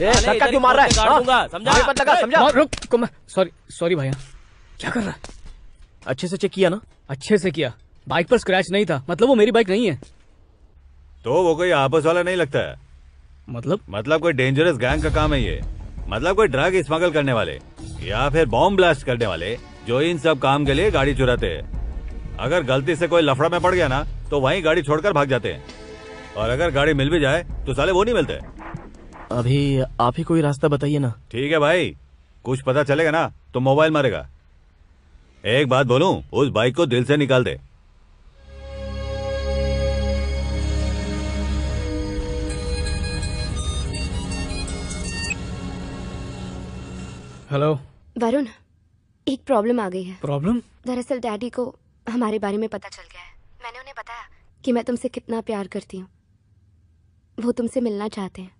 धक्का क्यों मार रहा है? काट दूंगा, समझा? मत लगा, समझा? रुक कुमार। सॉरी भैया। क्या कर रहा है? अच्छे से चेक किया ना? अच्छे से किया, बाइक पर स्क्रैच नहीं था, मतलब वो मेरी बाइक नहीं है। तो वो कोई आपस वाला नहीं लगता है। मतलब कोई डेंजरस गैंग का काम है ये। मतलब कोई ड्रग स्मगल करने वाले या फिर बॉम्ब ब्लास्ट करने वाले जो इन सब काम के लिए गाड़ी चुराते हैं। अगर गलती से कोई लफड़ा में पड़ गया ना तो वहीं गाड़ी छोड़कर भाग जाते हैं, और अगर गाड़ी मिल भी जाए तो साले वो नहीं मिलते। अभी आप ही कोई रास्ता बताइए ना। ठीक है भाई, कुछ पता चलेगा ना तो मोबाइल मारेगा। एक बात बोलूं, उस बाइक को दिल से निकाल दे। हेलो वरुण, एक प्रॉब्लम आ गई है। प्रॉब्लम? दरअसल डैडी को हमारे बारे में पता चल गया है। मैंने उन्हें बताया कि मैं तुमसे कितना प्यार करती हूँ। वो तुमसे मिलना चाहते हैं।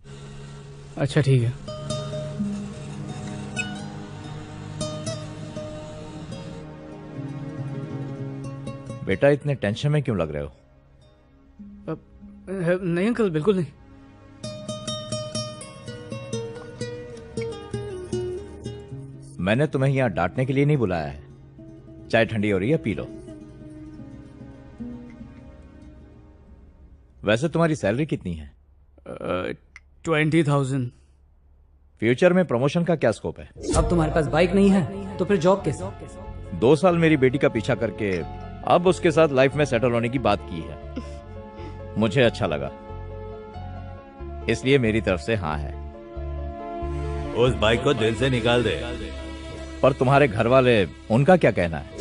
अच्छा ठीक है। बेटा इतने टेंशन में क्यों लग रहे हो? नहीं अंकल, बिल्कुल नहीं। मैंने तुम्हें यहाँ डांटने के लिए नहीं बुलाया है। चाय ठंडी हो रही है, पी लो। वैसे तुम्हारी सैलरी कितनी है? 20,000। फ्यूचर में प्रमोशन का क्या स्कोप है? अब तुम्हारे पास बाइक नहीं है तो फिर जॉब कैसे? 2 साल मेरी बेटी का पीछा करके अब उसके साथ लाइफ में सेटल होने की बात की है। मुझे अच्छा लगा, इसलिए मेरी तरफ से हाँ है। उस बाइक को दिल से निकाल दे। पर तुम्हारे घर वाले, उनका क्या कहना है?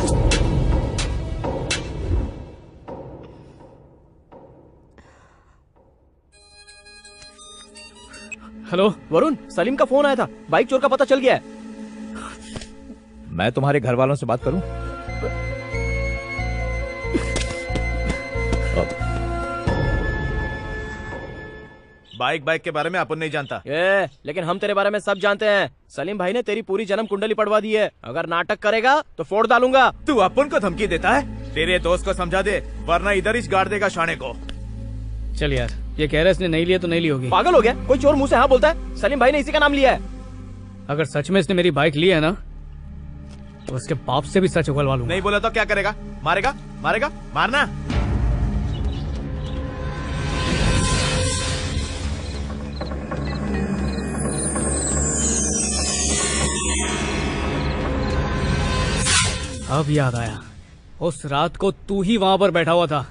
हेलो वरुण, सलीम का फोन आया था, बाइक चोर का पता चल गया है। मैं तुम्हारे घर वालों से बात करूं? बाइक के बारे में अपन नहीं जानता। लेकिन हम तेरे बारे में सब जानते हैं। सलीम भाई ने तेरी पूरी जन्म कुंडली पढ़वा दी है। अगर नाटक करेगा तो फोड़ डालूंगा। तू अपन को धमकी देता है? तेरे दोस्त को समझा दे, वरना इधर ही गाड़ देगा शाने को। चल यार, ये कह रहा है इसने नहीं लिया तो नहीं ली होगी। पागल हो गया? कोई चोर मुंह से हाँ बोलता है? सलीम भाई ने इसी का नाम लिया है। अगर सच में इसने मेरी बाइक ली है ना तो उसके बाप से भी सच उगलवा लूंगा। नहीं बोला तो क्या करेगा? मारेगा? मारेगा? मारना। अब याद आया, उस रात को तू ही वहाँ पर बैठा हुआ था।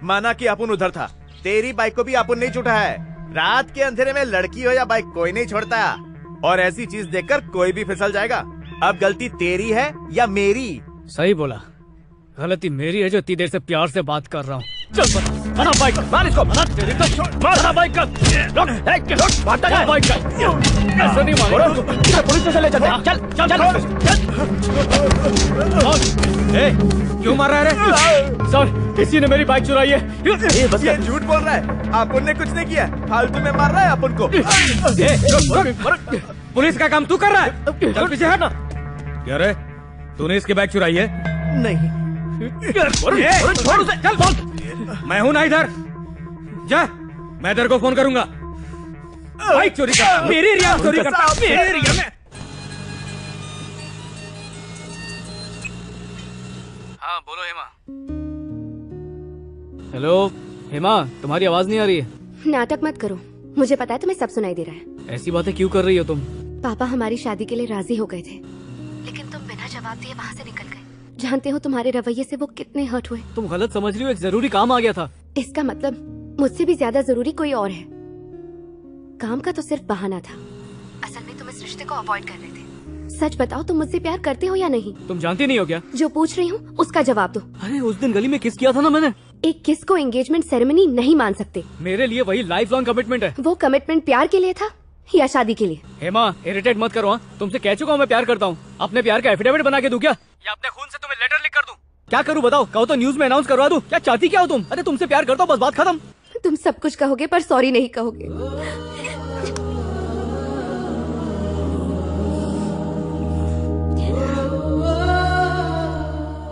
माना कि अपन उधर था, तेरी बाइक को भी अपन नहीं छूटा है। रात के अंधेरे में लड़की हो या बाइक, कोई नहीं छोड़ता। और ऐसी चीज देखकर कोई भी फिसल जाएगा। अब गलती तेरी है या मेरी? सही बोला, गलती मेरी है जो इतनी देर से प्यार से बात कर रहा हूँ। चल बना बाइक, मार इसको, बना तेरी तो छोड़, बना बाइक का, भागता जा बाइक का। ऐसे नहीं मारो, पुलिस स्टेशन ले चलते हैं। चल चल चल। क्यों मार रहा है रे? सर, किसी ने मेरी बाइक चुराई है। ये झूठ बोल रहा है, अपन ने कुछ नहीं किया, फालतू में मार रहा है अपन को। पुलिस का काम तू कर रहा है? चल पीछे हट ना। क्या रे, तूने इसकी बाइक चुराई है? नहीं। छोड़ उसे, चल बोल। मैं हूं ना इधर, जा, मैं तेरे को फोन करूंगा। बाइक चोरी करता, मेरे एरिया में चोरी करता, मेरे एरिया में। हाँ बोलो हेमा। हेलो हेमा, तुम्हारी आवाज नहीं आ रही है। नाटक मत करो, मुझे पता है तुम्हें सब सुनाई दे रहा है। ऐसी बातें क्यों कर रही हो तुम? पापा हमारी शादी के लिए राजी हो गए थे, लेकिन तुम बिना जवाब दिए वहाँ से निकल गए। जानते हो तुम्हारे रवैये से वो कितने हर्ट हुए। तुम गलत समझ रही हो, एक जरूरी काम आ गया था। इसका मतलब मुझसे भी ज्यादा जरूरी कोई और है। काम का तो सिर्फ बहाना था, असल में तुम इस रिश्ते को अवॉइड कर रहे थे। सच बताओ, तुम मुझसे प्यार करते हो या नहीं? तुम जानती नहीं हो क्या? जो पूछ रही हूँ उसका जवाब दो। अरे उस दिन गली में किस किया था ना मैंने। एक किस को एंगेजमेंट सेरेमनी नहीं मान सकते। मेरे लिए वही लाइफ लॉन्ग कमिटमेंट है। वो कमिटमेंट प्यार के लिए था या शादी के लिए? हेमा, इरिटेट मत करो। तुमसे कह चुका हूँ मैं प्यार करता हूँ। अपने प्यार का एफिडेविट बना के दूं क्या, या अपने खून से तुम्हें लेटर लिख कर दूं? क्या करूँ बताओ? कहो तो न्यूज में अनाउंस करवा दूं? क्या चाहती क्या हो तुम? अरे तुमसे प्यार करता हूँ, बस बात खत्म। तुम सब कुछ कहोगे पर सॉरी नहीं कहोगे।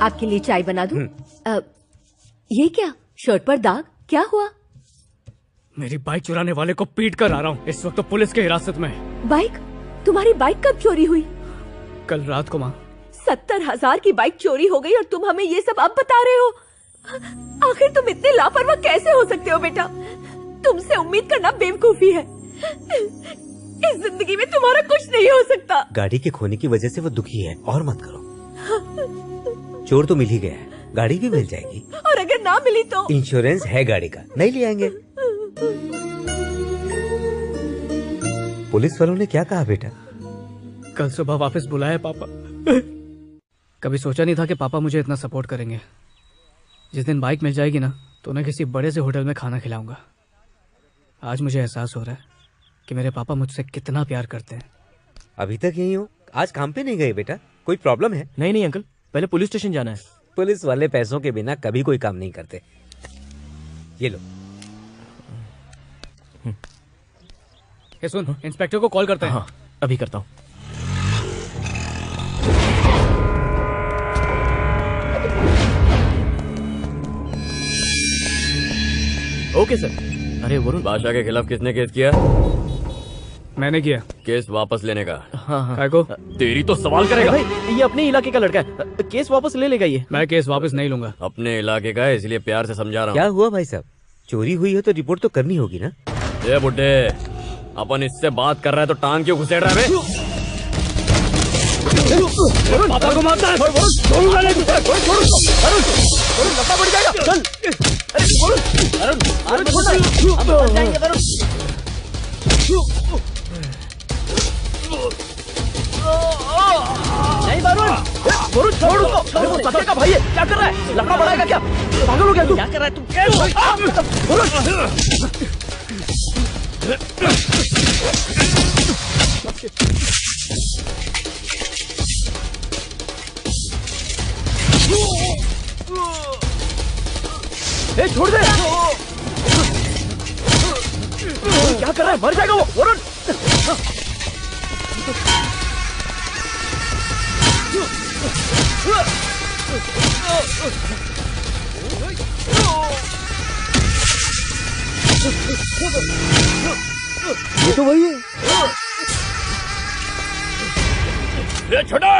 आपके लिए चाय बना दूं? ये क्या, शर्ट पर दाग, क्या हुआ? मेरी बाइक चुराने वाले को पीट कर आ रहा हूँ, इस वक्त तो पुलिस के हिरासत में। बाइक? तुम्हारी बाइक कब चोरी हुई? कल रात को माँ। 70,000 की बाइक चोरी हो गई और तुम हमें ये सब अब बता रहे हो? आखिर तुम इतने लापरवाह कैसे हो सकते हो बेटा? तुमसे उम्मीद करना बेवकूफी है। इस जिंदगी में तुम्हारा कुछ नहीं हो सकता। गाड़ी के खोने की वजह से वो दुखी है, और मत करो। चोर तो मिल ही गया है, गाड़ी भी मिल जाएगी। और अगर ना मिली तो? इंश्योरेंस है गाड़ी का, नहीं ले आएंगे। पुलिस वालों ने क्या कहा बेटा? कल सुबह वापस बुलाया पापा। कभी सोचा नहीं था कि पापा मुझे इतना सपोर्ट करेंगे। जिस दिन बाइक मिल जाएगी ना, तो उन्हें किसी बड़े से होटल में खाना खिलाऊंगा। आज मुझे एहसास हो रहा है कि मेरे पापा मुझसे कितना प्यार करते हैं। अभी तक यही हो? आज काम पे नहीं गए बेटा? कोई प्रॉब्लम है? नहीं अंकल, पहले पुलिस स्टेशन जाना है। पुलिस वाले पैसों के बिना कभी कोई काम नहीं करते। ये लो। ये सुन, इंस्पेक्टर को कॉल करते हैं। हाँ, अभी करता हूँ। Okay sir. अरे वरुण, बादशाह के खिलाफ किसने केस किया? मैंने किया। केस वापस लेने का? हाँ। काय को? तेरी तो सवाल करेगा। भाई, ये अपने इलाके का लड़का है, केस वापस ले लेगा ये। मैं केस वापस नहीं लूंगा। अपने इलाके का है, इसलिए प्यार से समझा रहा हूँ। क्या हुआ भाई साहब? चोरी हुई है तो रिपोर्ट तो करनी होगी ना? ये बुड्ढे, अपन इससे बात कर रहे हैं तो टांग क्यों घुसेड़ रहा है? पापा को मारता है। नहीं वरुण, वरुण छोड़ उसको। अरे वो सत्य का भाई है, क्या कर रहा है? लफड़ा बढ़ाएगा क्या? पागल हो गया तू? क्या कर रहा है तू? ए, छोड़ दे। क्या कर रहा है? मर जाएगा वो। वरुण, ये तो वही है। ये छोटा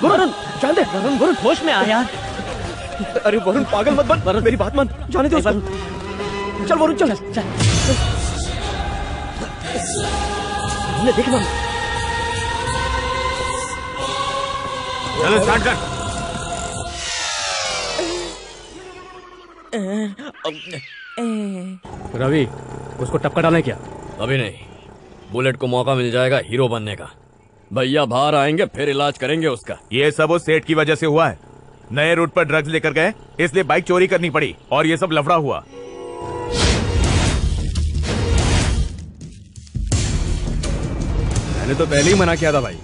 वरुण, जान दे। वरुण, होश में आ यार। अरे वरुण, पागल मत बन। वरुण, मेरी बात मान, जाने दे उसको। चल वरुण, चल। देख मत। चलो स्टार्ट कर। रवि, उसको टक्कर डालने क्या? अभी नहीं, बुलेट को मौका मिल जाएगा हीरो बनने का। भैया बाहर आएंगे, फिर इलाज करेंगे उसका। ये सब उस सेठ की वजह से हुआ है। नए रूट पर ड्रग्स लेकर गए, इसलिए बाइक चोरी करनी पड़ी और ये सब लफड़ा हुआ। मैंने तो पहले ही मना किया था भाई।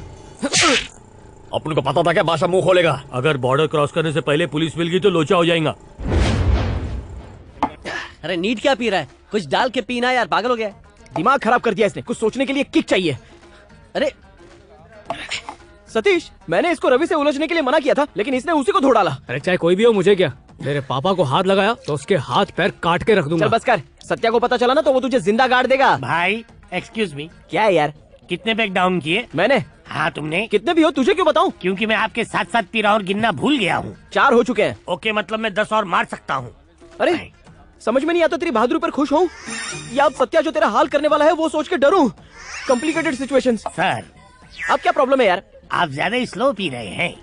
अपन को पता था क्या बादशाह मुंह खोलेगा? अगर बॉर्डर क्रॉस करने से पहले पुलिस मिल गई तो लोचा हो जाएगा। अरे नीट क्या पी रहा है? कुछ डाल के पीना यार, पागल हो गया। दिमाग खराब कर दिया इसने। कुछ सोचने के लिए किक चाहिए। अरे सतीश, मैंने इसको रवि से उलझने के लिए मना किया था, लेकिन इसने उसी को धो डाला। अरे चाहे कोई भी हो, मुझे क्या, मेरे पापा को हाथ लगाया तो उसके हाथ पैर काट के रख दूंगा। चल बस कर, सत्या को पता चला ना तो वो तुझे जिंदा गाड़ देगा। भाई एक्सक्यूज मी, क्या है यार? कितने पैक डाउन किए? मैंने? हाँ तुमने? कितने भी हो तुझे क्यों बताऊं? क्योंकि मैं आपके साथ साथ पी रहा और गिनना भूल गया हूँ। 4 हो चुके हैं। ओके, मतलब मैं 10 और मार सकता हूँ। अरे समझ में नहीं आता तेरी बहादुरी पर खुश हूँ या अब सत्या जो तेरा हाल करने वाला है वो सोच के डरूं। Complicated situation. सर अब क्या प्रॉब्लम है यार? आप ज्यादा स्लो पी रहे हैं।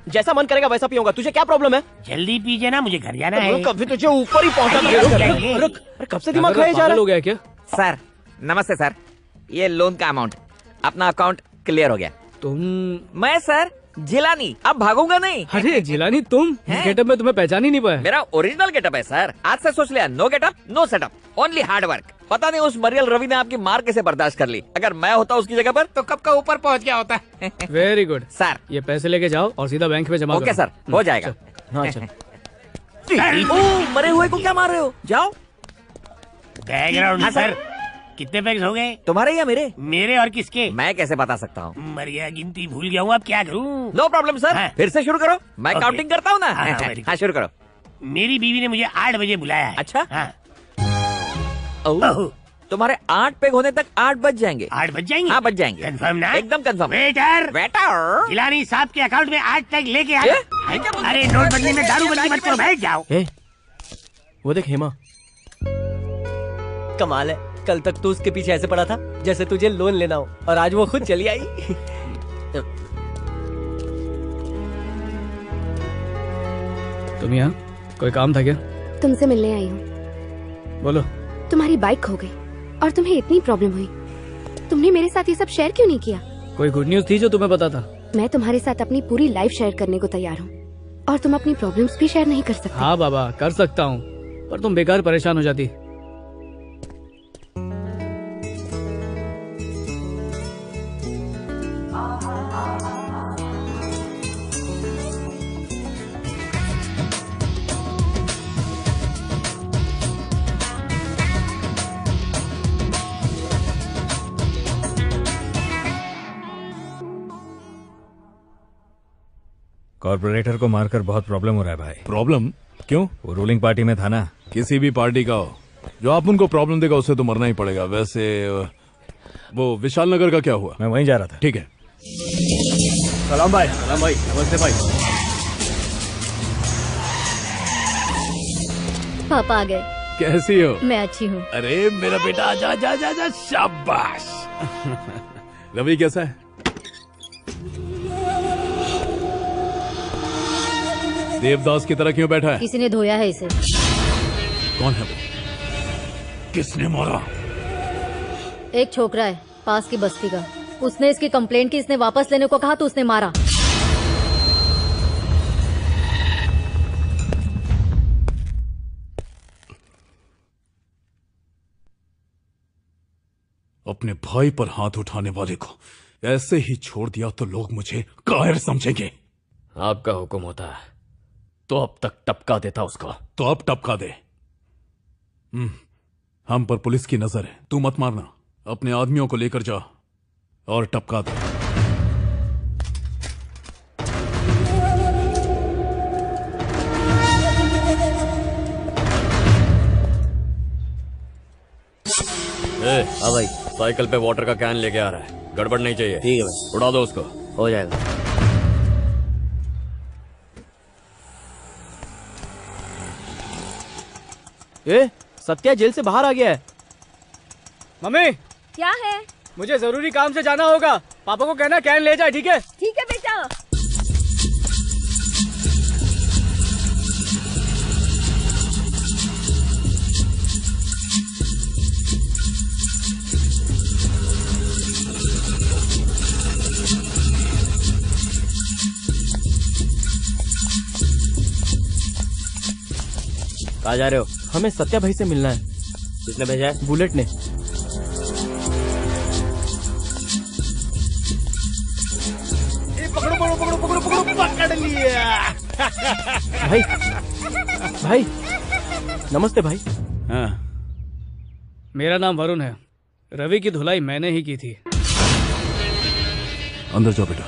जैसा मन करेगा वैसा पीऊंगा, तुझे क्या प्रॉब्लम है? जल्दी पीजिए ना, मुझे घर जाना है। कभी तुझे ऊपर ही पहुंचा। रुक, कब से दिमाग खाया जा रहा है? हो गया क्या? सर नमस्ते सर, ये लोन का अमाउंट, अपना अकाउंट क्लियर हो गया। तुम? मैं सर जिलानी, अब भागूंगा नहीं। अरे जिलानी तुम? गेटअप में तुम्हें पहचान ही नहीं पाया। मेरा ओरिजिनल गेटअप है सर, आज से सोच लिया, no getup no setup, only hard work. पता नहीं उस मरियल रवि ने आपकी मार कैसे बर्दाश्त कर ली। अगर मैं होता उसकी जगह पर तो कब का ऊपर पहुंच गया होता। वेरी गुड सर, ये पैसे लेके जाओ और सीधा बैंक में जमा ओके सर, हो जाएगा। हाँ चल। ओ, मरे हुए को क्या मार रहे हो? जाओ। बैकग्राउंड सर, कितने पैक्स हो गए? तुम्हारे या मेरे? मेरे और किसके? मैं कैसे बता सकता हूँ? मरिया गिनती भूल गया हूँ, अब क्या करूँ? नो प्रॉब्लम सर, फिर से शुरू करो, मैं Okay. काउंटिंग करता हूँ ना। हाँ, शुरू करो। मेरी बीवी ने मुझे 8 बजे बुलाया है। अच्छा? हाँ। तुम्हारे 8 पेग होने तक 8 बज जाएंगे। 8 बज जाएंगे? हाँ बज जाएंगे। कंफर्म ना? एकदम कंफर्म। वेटर जिलानी साहब के अकाउंट में 8 पैक लेके आ। अरे नोटबंदी में दारूबंदी मत करो, बैठ जाओ। वो देख हेमा। कमाल है, कल तक तू उसके पीछे ऐसे पड़ा था जैसे तुझे लोन लेना हो, और आज वो खुद चली आई। तुम यहाँ कोई काम था क्या? तुमसे मिलने आई हूँ। बोलो। तुम्हारी बाइक खो गई और तुम्हें इतनी प्रॉब्लम हुई, तुमने मेरे साथ ये सब शेयर क्यों नहीं किया? कोई गुड न्यूज थी जो तुम्हें पता था? मैं तुम्हारे साथ अपनी पूरी लाइफ शेयर करने को तैयार हूँ, और तुम अपनी प्रॉब्लम्स भी शेयर नहीं कर सकते। हाँ बाबा कर सकता हूँ, पर तुम बेकार परेशान हो जाती। कॉर्पोरेटर को मारकर बहुत प्रॉब्लम हो रहा है भाई। प्रॉब्लम? क्यों? वो रूलिंग पार्टी में था ना। किसी भी पार्टी का हो, जो आप उनको प्रॉब्लम देगा उससे तो मरना ही पड़ेगा। वैसे वो विशाल नगर का क्या हुआ? मैं वहीं जा रहा था। ठीक है। सलाम भाई। सलाम भाई। नमस्ते भाई। पापा आ गए। कैसी हो? मैं अच्छी हूँ। अरे मेरा बेटा आजा आजा आजा आजा, शाबाश। रवि कैसा है? देवदास की तरह क्यों बैठा है? किसी ने धोया है इसे। कौन है वो? किसने मारा? एक छोकरा है पास की बस्ती का, उसने इसकी कंप्लेंट की, इसने वापस लेने को कहा तो उसने मारा। अपने भाई पर हाथ उठाने वाले को ऐसे ही छोड़ दिया तो लोग मुझे कायर समझेंगे। आपका हुक्म होता है तो अब तक टपका देता उसको। तो अब टपका दे। हम पर पुलिस की नजर है, तू मत मारना। अपने आदमियों को लेकर जा और टपका दे। हाँ भाई, साइकिल पे वाटर का कैन लेके आ रहा है, गड़बड़ नहीं चाहिए। ठीक है भाई, उड़ा दो उसको। हो जाएगा। सत्या जेल से बाहर आ गया है। मम्मी क्या है? मुझे जरूरी काम से जाना होगा, पापा को कहना कैन ले जाए। ठीक है? ठीक है बेटा। कहाँ जा रहे हो? हमें सत्या भाई से मिलना है। किसने भेजा है? बुलेट ने। पकड़ो पकड़ो पकड़ो पकड़ो पकड़ो, पकड़ लिया। भाई भाई नमस्ते भाई। हाँ, मेरा नाम वरुण है। रवि की धुलाई मैंने ही की थी। अंदर जाओ बेटा।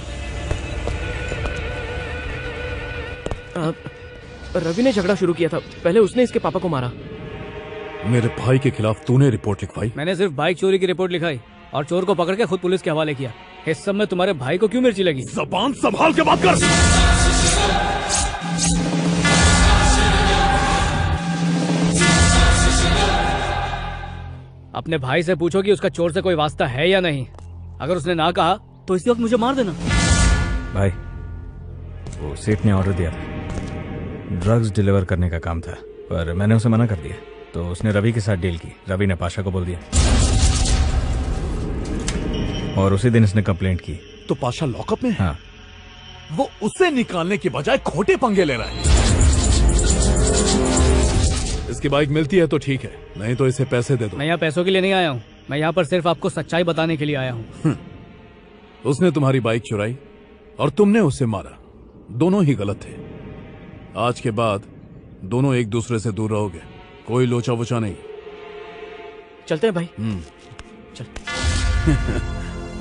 रवि ने झगड़ा शुरू किया था, पहले उसने इसके पापा को मारा। मेरे भाई के खिलाफ तूने रिपोर्ट लिखवाई? मैंने सिर्फ बाइक चोरी की रिपोर्ट लिखाई और चोर को पकड़ के खुद पुलिस के हवाले किया। इस सब में तुम्हारे भाई को क्यों मिर्ची लगी? जबान संभाल के बात कर। अपने भाई से पूछो कि उसका चोर से कोई वास्ता है या नहीं। अगर उसने ना कहा तो इसी वक्त मुझे मार देना। भाई, वो सेठ ने ऑर्डर दिया, ड्रग्स डिलीवर करने का काम था, पर मैंने उसे मना कर दिया, तो उसने रवि के साथ डील की। रवि ने पाशा को बोल दिया और उसी दिन इसने कंप्लेंट की। तो पाशा लॉकअप में? हाँ। वो उसे निकालने की बजाय खोटे पंगे ले रहा है। इसकी बाइक मिलती है तो ठीक है, नहीं तो इसे पैसे दे दो। मैं यहाँ पैसों के लिए नहीं आया हूँ, मैं यहाँ पर सिर्फ आपको सच्चाई बताने के लिए आया हूँ। उसने तुम्हारी बाइक चुराई और तुमने उसे मारा, दोनों ही गलत थे। आज के बाद दोनों एक दूसरे से दूर रहोगे, कोई लोचा वोचा नहीं। चलते हैं भाई। चल।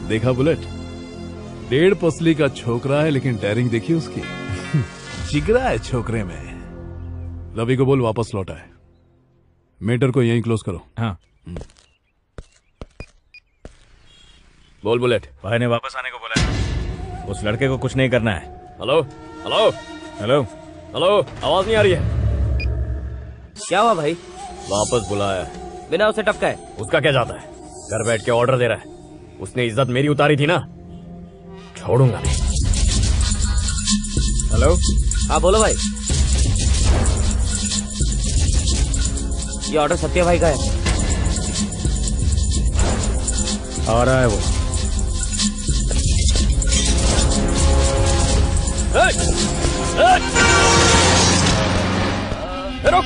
देखा बुलेट, 1.5 पसली का छोकरा है लेकिन डेयरिंग देखी उसकी। जिगरा है छोकरे में। रवि को बोल वापस लौटा है। मीटर को यहीं क्लोज करो। हाँ। बोल बुलेट। भाई ने वापस आने को बोला है, उस लड़के को कुछ नहीं करना है। हेलो हेलो हेलो हेलो, आवाज नहीं आ रही है? क्या हुआ भाई? वापस बुलाया, बिना उसे टपका है। उसका क्या जाता है, घर बैठ के ऑर्डर दे रहा है। उसने इज्जत मेरी उतारी थी ना, छोड़ूंगा नहीं। हेलो, हाँ बोलो भाई। ये ऑर्डर सत्या भाई का है। आ रहा है वो। रुक,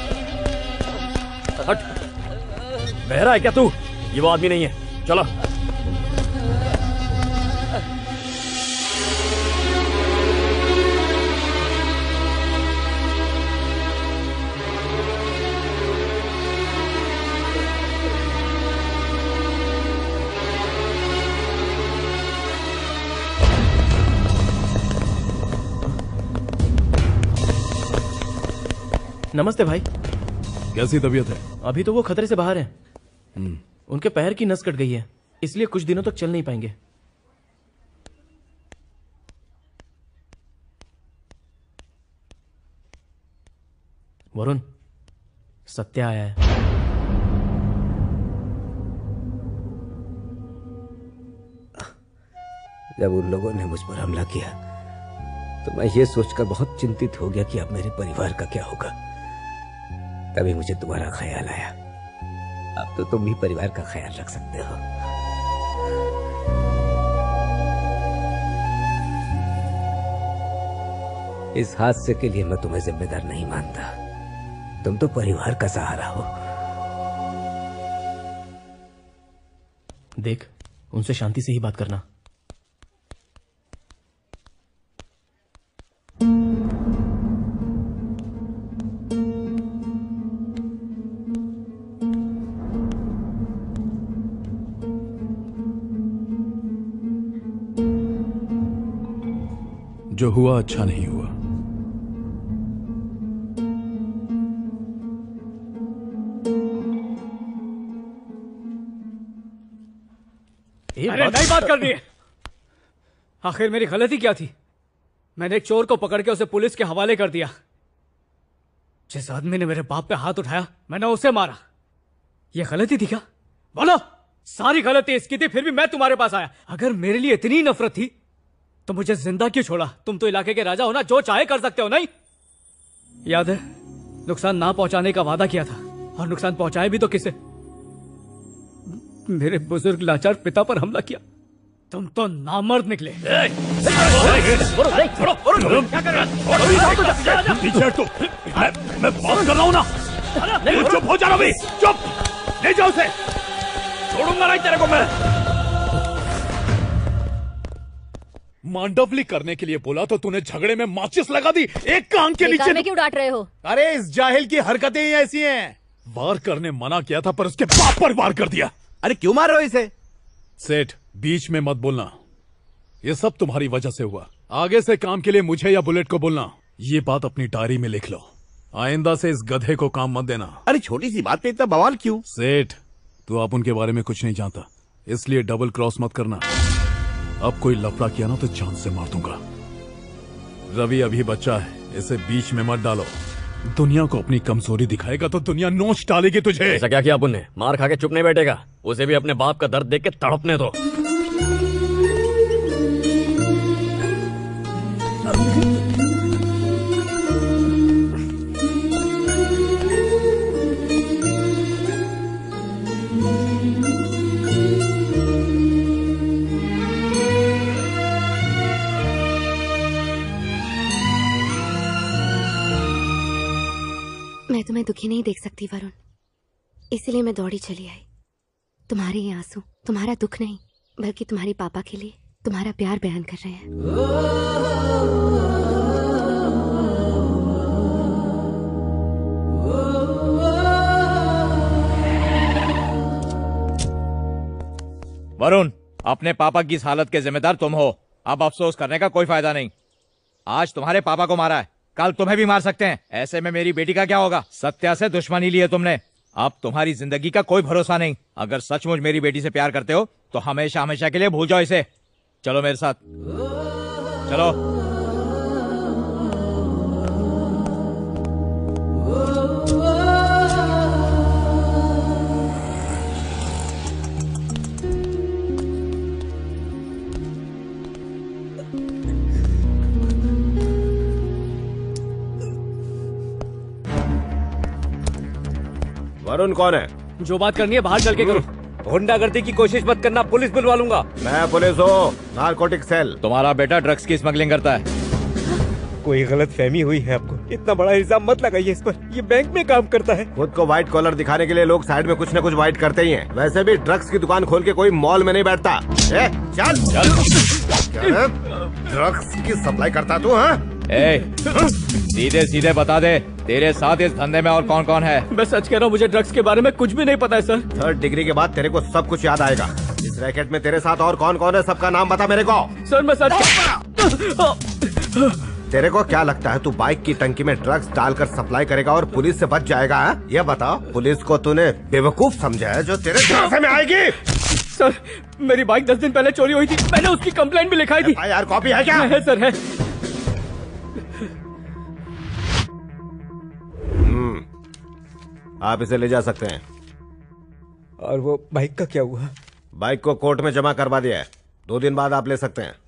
हट। बहरा है क्या तू? ये वो आदमी नहीं है, चलो। नमस्ते भाई। कैसी तबीयत है? अभी तो वो खतरे से बाहर हैं। उनके पैर की नस कट गई है, इसलिए कुछ दिनों तक चल नहीं पाएंगे। वरुण, सत्या आया है। जब उन लोगों ने मुझ पर हमला किया तो मैं ये सोचकर बहुत चिंतित हो गया कि अब मेरे परिवार का क्या होगा। तभी मुझे तुम्हारा ख्याल आया। अब तो तुम भी परिवार का ख्याल रख सकते हो। इस हादसे के लिए मैं तुम्हें जिम्मेदार नहीं मानता, तुम तो परिवार का सहारा हो। देख, उनसे शांति से ही बात करना। जो हुआ अच्छा नहीं हुआ। अरे नहीं बात करनी है। आखिर मेरी गलती क्या थी? मैंने एक चोर को पकड़ के उसे पुलिस के हवाले कर दिया। जिस आदमी ने मेरे बाप पे हाथ उठाया मैंने उसे मारा। यह गलती थी क्या? बोलो। सारी गलती इसकी थी, फिर भी मैं तुम्हारे पास आया। अगर मेरे लिए इतनी नफरत थी तो मुझे जिंदा क्यों छोड़ा? तुम तो इलाके के राजा हो ना, जो चाहे कर सकते हो। नहीं याद है, नुकसान ना पहुंचाने का वादा किया था और नुकसान पहुंचाए भी तो किसे? मेरे बुजुर्ग लाचार पिता पर हमला किया। तुम तो नामर्द निकले। पीछे तो मैं बात कर रहा हूं ना। चुप हो जा रवि, चुप। ले जाओ उसे, छोड़ूंगा नहीं तेरे को मैं। मांडवली करने के लिए बोला तो तूने झगड़े में माचिस लगा दी एक कान के नीचे। में क्यों डांट रहे हो? अरे इस जाहिल की हरकतें ही ऐसी हैं। वार करने मना किया था पर उसके बाप पर वार कर दिया। अरे क्यों मार रहे हो इसे? सेठ, बीच में मत बोलना। ये सब तुम्हारी वजह से हुआ। आगे से काम के लिए मुझे या बुलेट को बोलना। ये बात अपनी डायरी में लिख लो। आइंदा से इस गधे को काम मत देना। अरे छोटी सी बात पे इतना बवाल क्यों? सेठ, तू आप उनके बारे में कुछ नहीं जानता, इसलिए डबल क्रॉस मत करना। अब कोई लफड़ा किया ना तो जान से मार दूंगा। रवि अभी बच्चा है, इसे बीच में मत डालो। दुनिया को अपनी कमजोरी दिखाएगा तो दुनिया नोच डालेगी तुझे। ऐसा क्या किया अपन ने? मार खा के चुप नहीं बैठेगा, उसे भी अपने बाप का दर्द देख के तड़पने दो। मैं तुम्हें दुखी नहीं देख सकती वरुण, इसलिए मैं दौड़ी चली आई। तुम्हारे ये आंसू तुम्हारा दुख नहीं, बल्कि तुम्हारे पापा के लिए तुम्हारा प्यार बयान कर रहे हैं। वरुण, अपने पापा की इस हालत के जिम्मेदार तुम हो। अब अफसोस करने का कोई फायदा नहीं। आज तुम्हारे पापा को मारा है, कल तुम्हें भी मार सकते हैं। ऐसे में मेरी बेटी का क्या होगा? सत्या से दुश्मनी ली है तुमने, अब तुम्हारी जिंदगी का कोई भरोसा नहीं। अगर सचमुच मेरी बेटी से प्यार करते हो तो हमेशा हमेशा के लिए भूल जाओ इसे। चलो मेरे साथ, चलो। वरुण कौन है? जो बात करनी है बाहर चल के करो। गुंडागर्दी की कोशिश मत करना, पुलिस बुलवा लूंगा। मैं पुलिस हूँ, नारकोटिक सेल। तुम्हारा बेटा ड्रग्स की स्मगलिंग करता है। कोई गलत फहमी हुई है आपको। इतना बड़ा इल्जाम मत लगाइए इस पर, ये बैंक में काम करता है। खुद को व्हाइट कॉलर दिखाने के लिए लोग साइड में कुछ न कुछ व्हाइट करते ही हैं। वैसे भी ड्रग्स की दुकान खोल के कोई मॉल में नहीं बैठता। चल ड्रग्स की सप्लाई करता तू? सीधे सीधे बता दे, तेरे साथ इस धंधे में और कौन कौन है? मैं सच कह रहा हूँ, मुझे ड्रग्स के बारे में कुछ भी नहीं पता है सर। 3rd डिग्री के बाद तेरे को सब कुछ याद आएगा। इस रैकेट में तेरे साथ और कौन कौन है, सबका नाम बता मेरे को। सर मैं सच तेरे को क्या लगता है तू बाइक की टंकी में ड्रग्स डालकर सप्लाई करेगा और पुलिस से बच जाएगा? ये बताओ, पुलिस को तूने बेवकूफ समझा है जो तेरे झांसे में आएगी? सर मेरी बाइक 10 दिन पहले चोरी हुई थी, मैंने उसकी कंप्लेंट भी लिखाई थी। यार कॉपी है क्या? है सर, है। आप इसे ले जा सकते हैं। और वो बाइक का क्या हुआ? बाइक को कोर्ट में जमा करवा दिया है, 2 दिन बाद आप ले सकते हैं।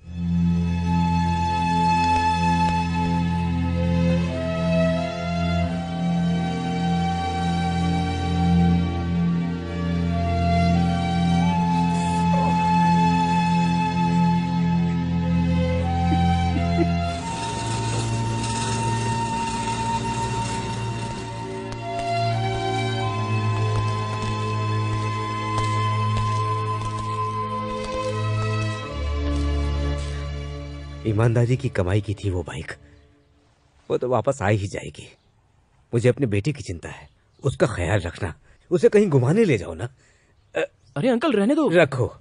ईमानदारी की कमाई की थी वो बाइक, वो तो वापस आ ही जाएगी। मुझे अपनी बेटी की चिंता है, उसका ख्याल रखना। उसे कहीं घुमाने ले जाओ ना। अरे अंकल रहने दो। रखो।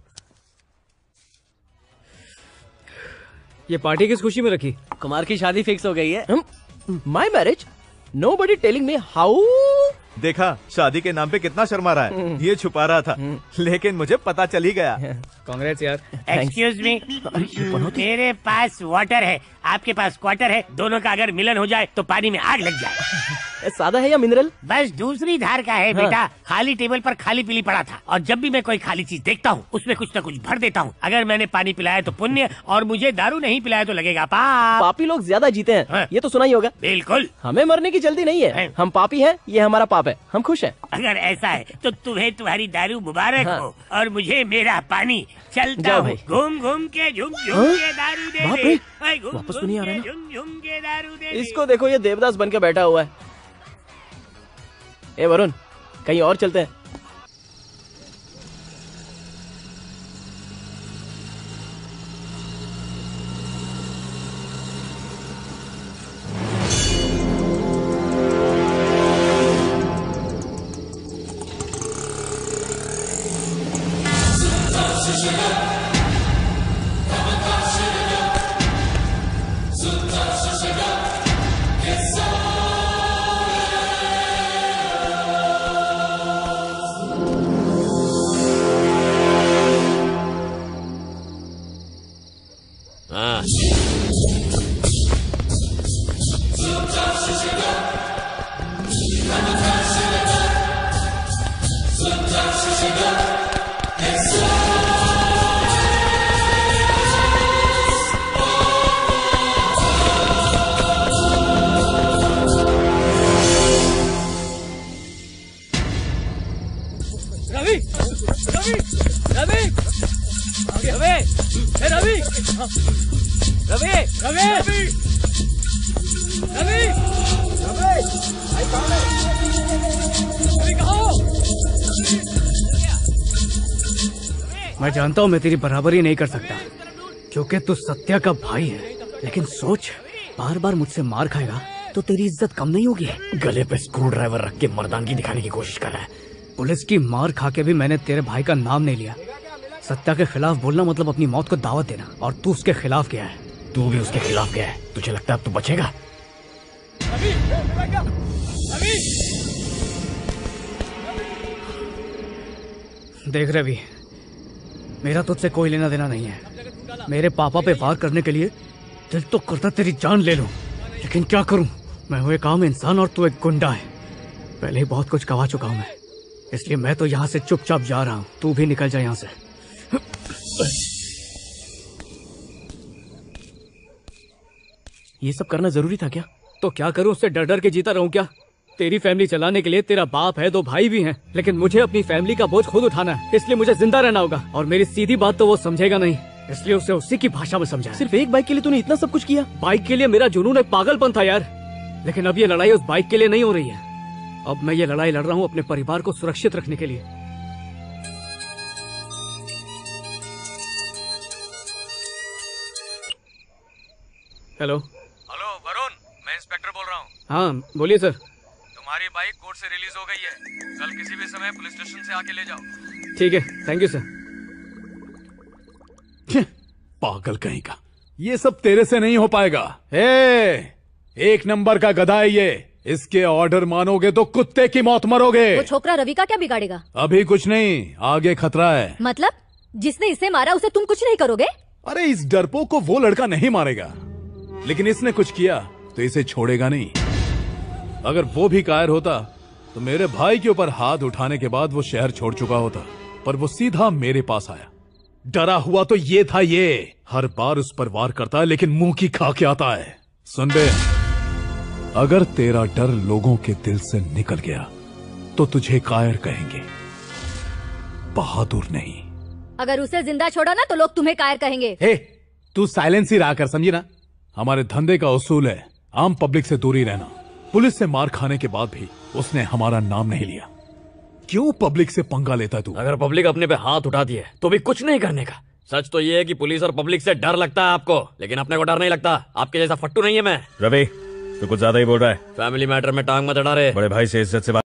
ये पार्टी किस खुशी में रखी? कुमार की शादी फिक्स हो गई है। My marriage? Nobody telling me how. देखा, शादी के नाम पे कितना शर्मा रहा है। ये छुपा रहा था, लेकिन मुझे पता चल ही गया। कांग्रेस यार। एक्सक्यूज मी, मेरे पास वाटर है, आपके पास क्वार्टर है। दोनों का अगर मिलन हो जाए तो पानी में आग लग जाए। सादा है या मिनरल? बस दूसरी धार का है बेटा। खाली टेबल पर खाली पीली पड़ा था, और जब भी मैं कोई खाली चीज देखता हूँ उसमें कुछ न कुछ भर देता हूँ। अगर मैंने पानी पिलाया तो पुण्य, और मुझे दारू नहीं पिलाया तो लगेगा पाप। पापी लोग ज्यादा जीते हैं, ये तो सुना ही होगा। बिल्कुल। हमें मरने की जल्दी नहीं है। हम पापी हैं, ये हमारा पाप है, हम खुश हैं। अगर ऐसा है तो तुम्हें तुम्हारी दारू मुबारक हो, और मुझे मेरा पानी। चलता हूँ घूम घूम के, झुम झुम के दारू दे दे। वापस तो नहीं आ रहा ना? झुम झुम के दारू दे। इसको देखो, ये देवदास बन के बैठा हुआ है। ए वरुण, कहीं और चलते हैं। हाँ रवि रवि रवि रवि ए रवि रवि रवि रवि रवि कहाँ हो? मैं जानता हूँ मैं तेरी बराबरी नहीं कर सकता क्योंकि तू सत्या का भाई है, लेकिन सोच बार बार मुझसे मार खाएगा तो तेरी इज्जत कम नहीं होगी। गले पे स्क्रू ड्राइवर रख के मर्दानगी दिखाने की कोशिश कर रहा है। पुलिस की मार खा के भी मैंने तेरे भाई का नाम नहीं लिया। सत्या के खिलाफ बोलना मतलब अपनी मौत को दावत देना, और तू उसके खिलाफ गया है। तू भी उसके खिलाफ गया है। तुझे लगता है अब तू बचेगा? देख रवि, मेरा तुझसे कोई लेना देना नहीं है। मेरे पापा पे वार करने के लिए दिल तो करता तेरी जान ले लूं, लेकिन क्या करूं? मैं हूं एक आम इंसान और तू एक गुंडा है। पहले ही बहुत कुछ गवा चुका हूं मैं, इसलिए मैं तो यहाँ से चुपचाप जा रहा हूँ। तू भी निकल जा यहाँ से। ये सब करना जरूरी था क्या? तो क्या करूँ, उससे डर डर के जीता रहूं क्या? तेरी फैमिली चलाने के लिए तेरा बाप है, 2 भाई भी हैं, लेकिन मुझे अपनी फैमिली का बोझ खुद उठाना है, इसलिए मुझे जिंदा रहना होगा। और मेरी सीधी बात तो वो समझेगा नहीं, इसलिए उसे उसी की भाषा में समझा। सिर्फ एक बाइक के लिए तूने इतना सब कुछ किया? बाइक के लिए मेरा जुनून एक पागलपन था यार, लेकिन अब ये लड़ाई उस बाइक के लिए नहीं हो रही है। अब मैं ये लड़ाई लड़ रहा हूँ अपने परिवार को सुरक्षित रखने के लिए। हेलो हेलो वरुण, मैं इंस्पेक्टर बोल रहा हूँ। हाँ बोलिए सर। तुम्हारी बाइक कोर्ट से रिलीज हो गई है, कल किसी भी समय पुलिस स्टेशन से आके ले जाओ। ठीक है, थैंक यू सर। पागल कहीं का, ये सब तेरे से नहीं हो पाएगा। एक नंबर का गधा है ये, इसके ऑर्डर मानोगे तो कुत्ते की मौत मरोगे। वो छोकरा रवि का क्या बिगाड़ेगा? अभी कुछ नहीं, आगे खतरा है। मतलब जिसने इसे मारा उसे तुम कुछ नहीं करोगे? अरे इस डरपोक को वो लड़का नहीं मारेगा, लेकिन इसने कुछ किया तो इसे छोड़ेगा नहीं। अगर वो भी कायर होता तो मेरे भाई के ऊपर हाथ उठाने के बाद वो शहर छोड़ चुका होता, पर वो सीधा मेरे पास आया। डरा हुआ तो ये था, ये हर बार उस पर वार करता है लेकिन मुंह की खा के आता है। सुन बे, अगर तेरा डर लोगों के दिल से निकल गया तो तुझे कायर कहेंगे, बहादुर नहीं। अगर उसे जिंदा छोड़ा ना तो लोग तुम्हें कायर कहेंगे। हे, तू साइलेंस ही रहा कर, समझी ना? हमारे धंधे का उसूल है आम पब्लिक से दूरी रहना। पुलिस से मार खाने के बाद भी उसने हमारा नाम नहीं लिया। क्यों पब्लिक से पंगा लेता तू? अगर पब्लिक अपने पे हाथ उठाती है तो भी कुछ नहीं करने का। सच तो ये है कि पुलिस और पब्लिक से डर लगता है आपको, लेकिन अपने को डर नहीं लगता। आपके जैसा फट्टू नहीं है मैं। रवि, तू कुछ ज्यादा ही बोल रहा है। फैमिली मैटर में टांग मत अड़ा रे। बड़े भाई से इज्जत से बात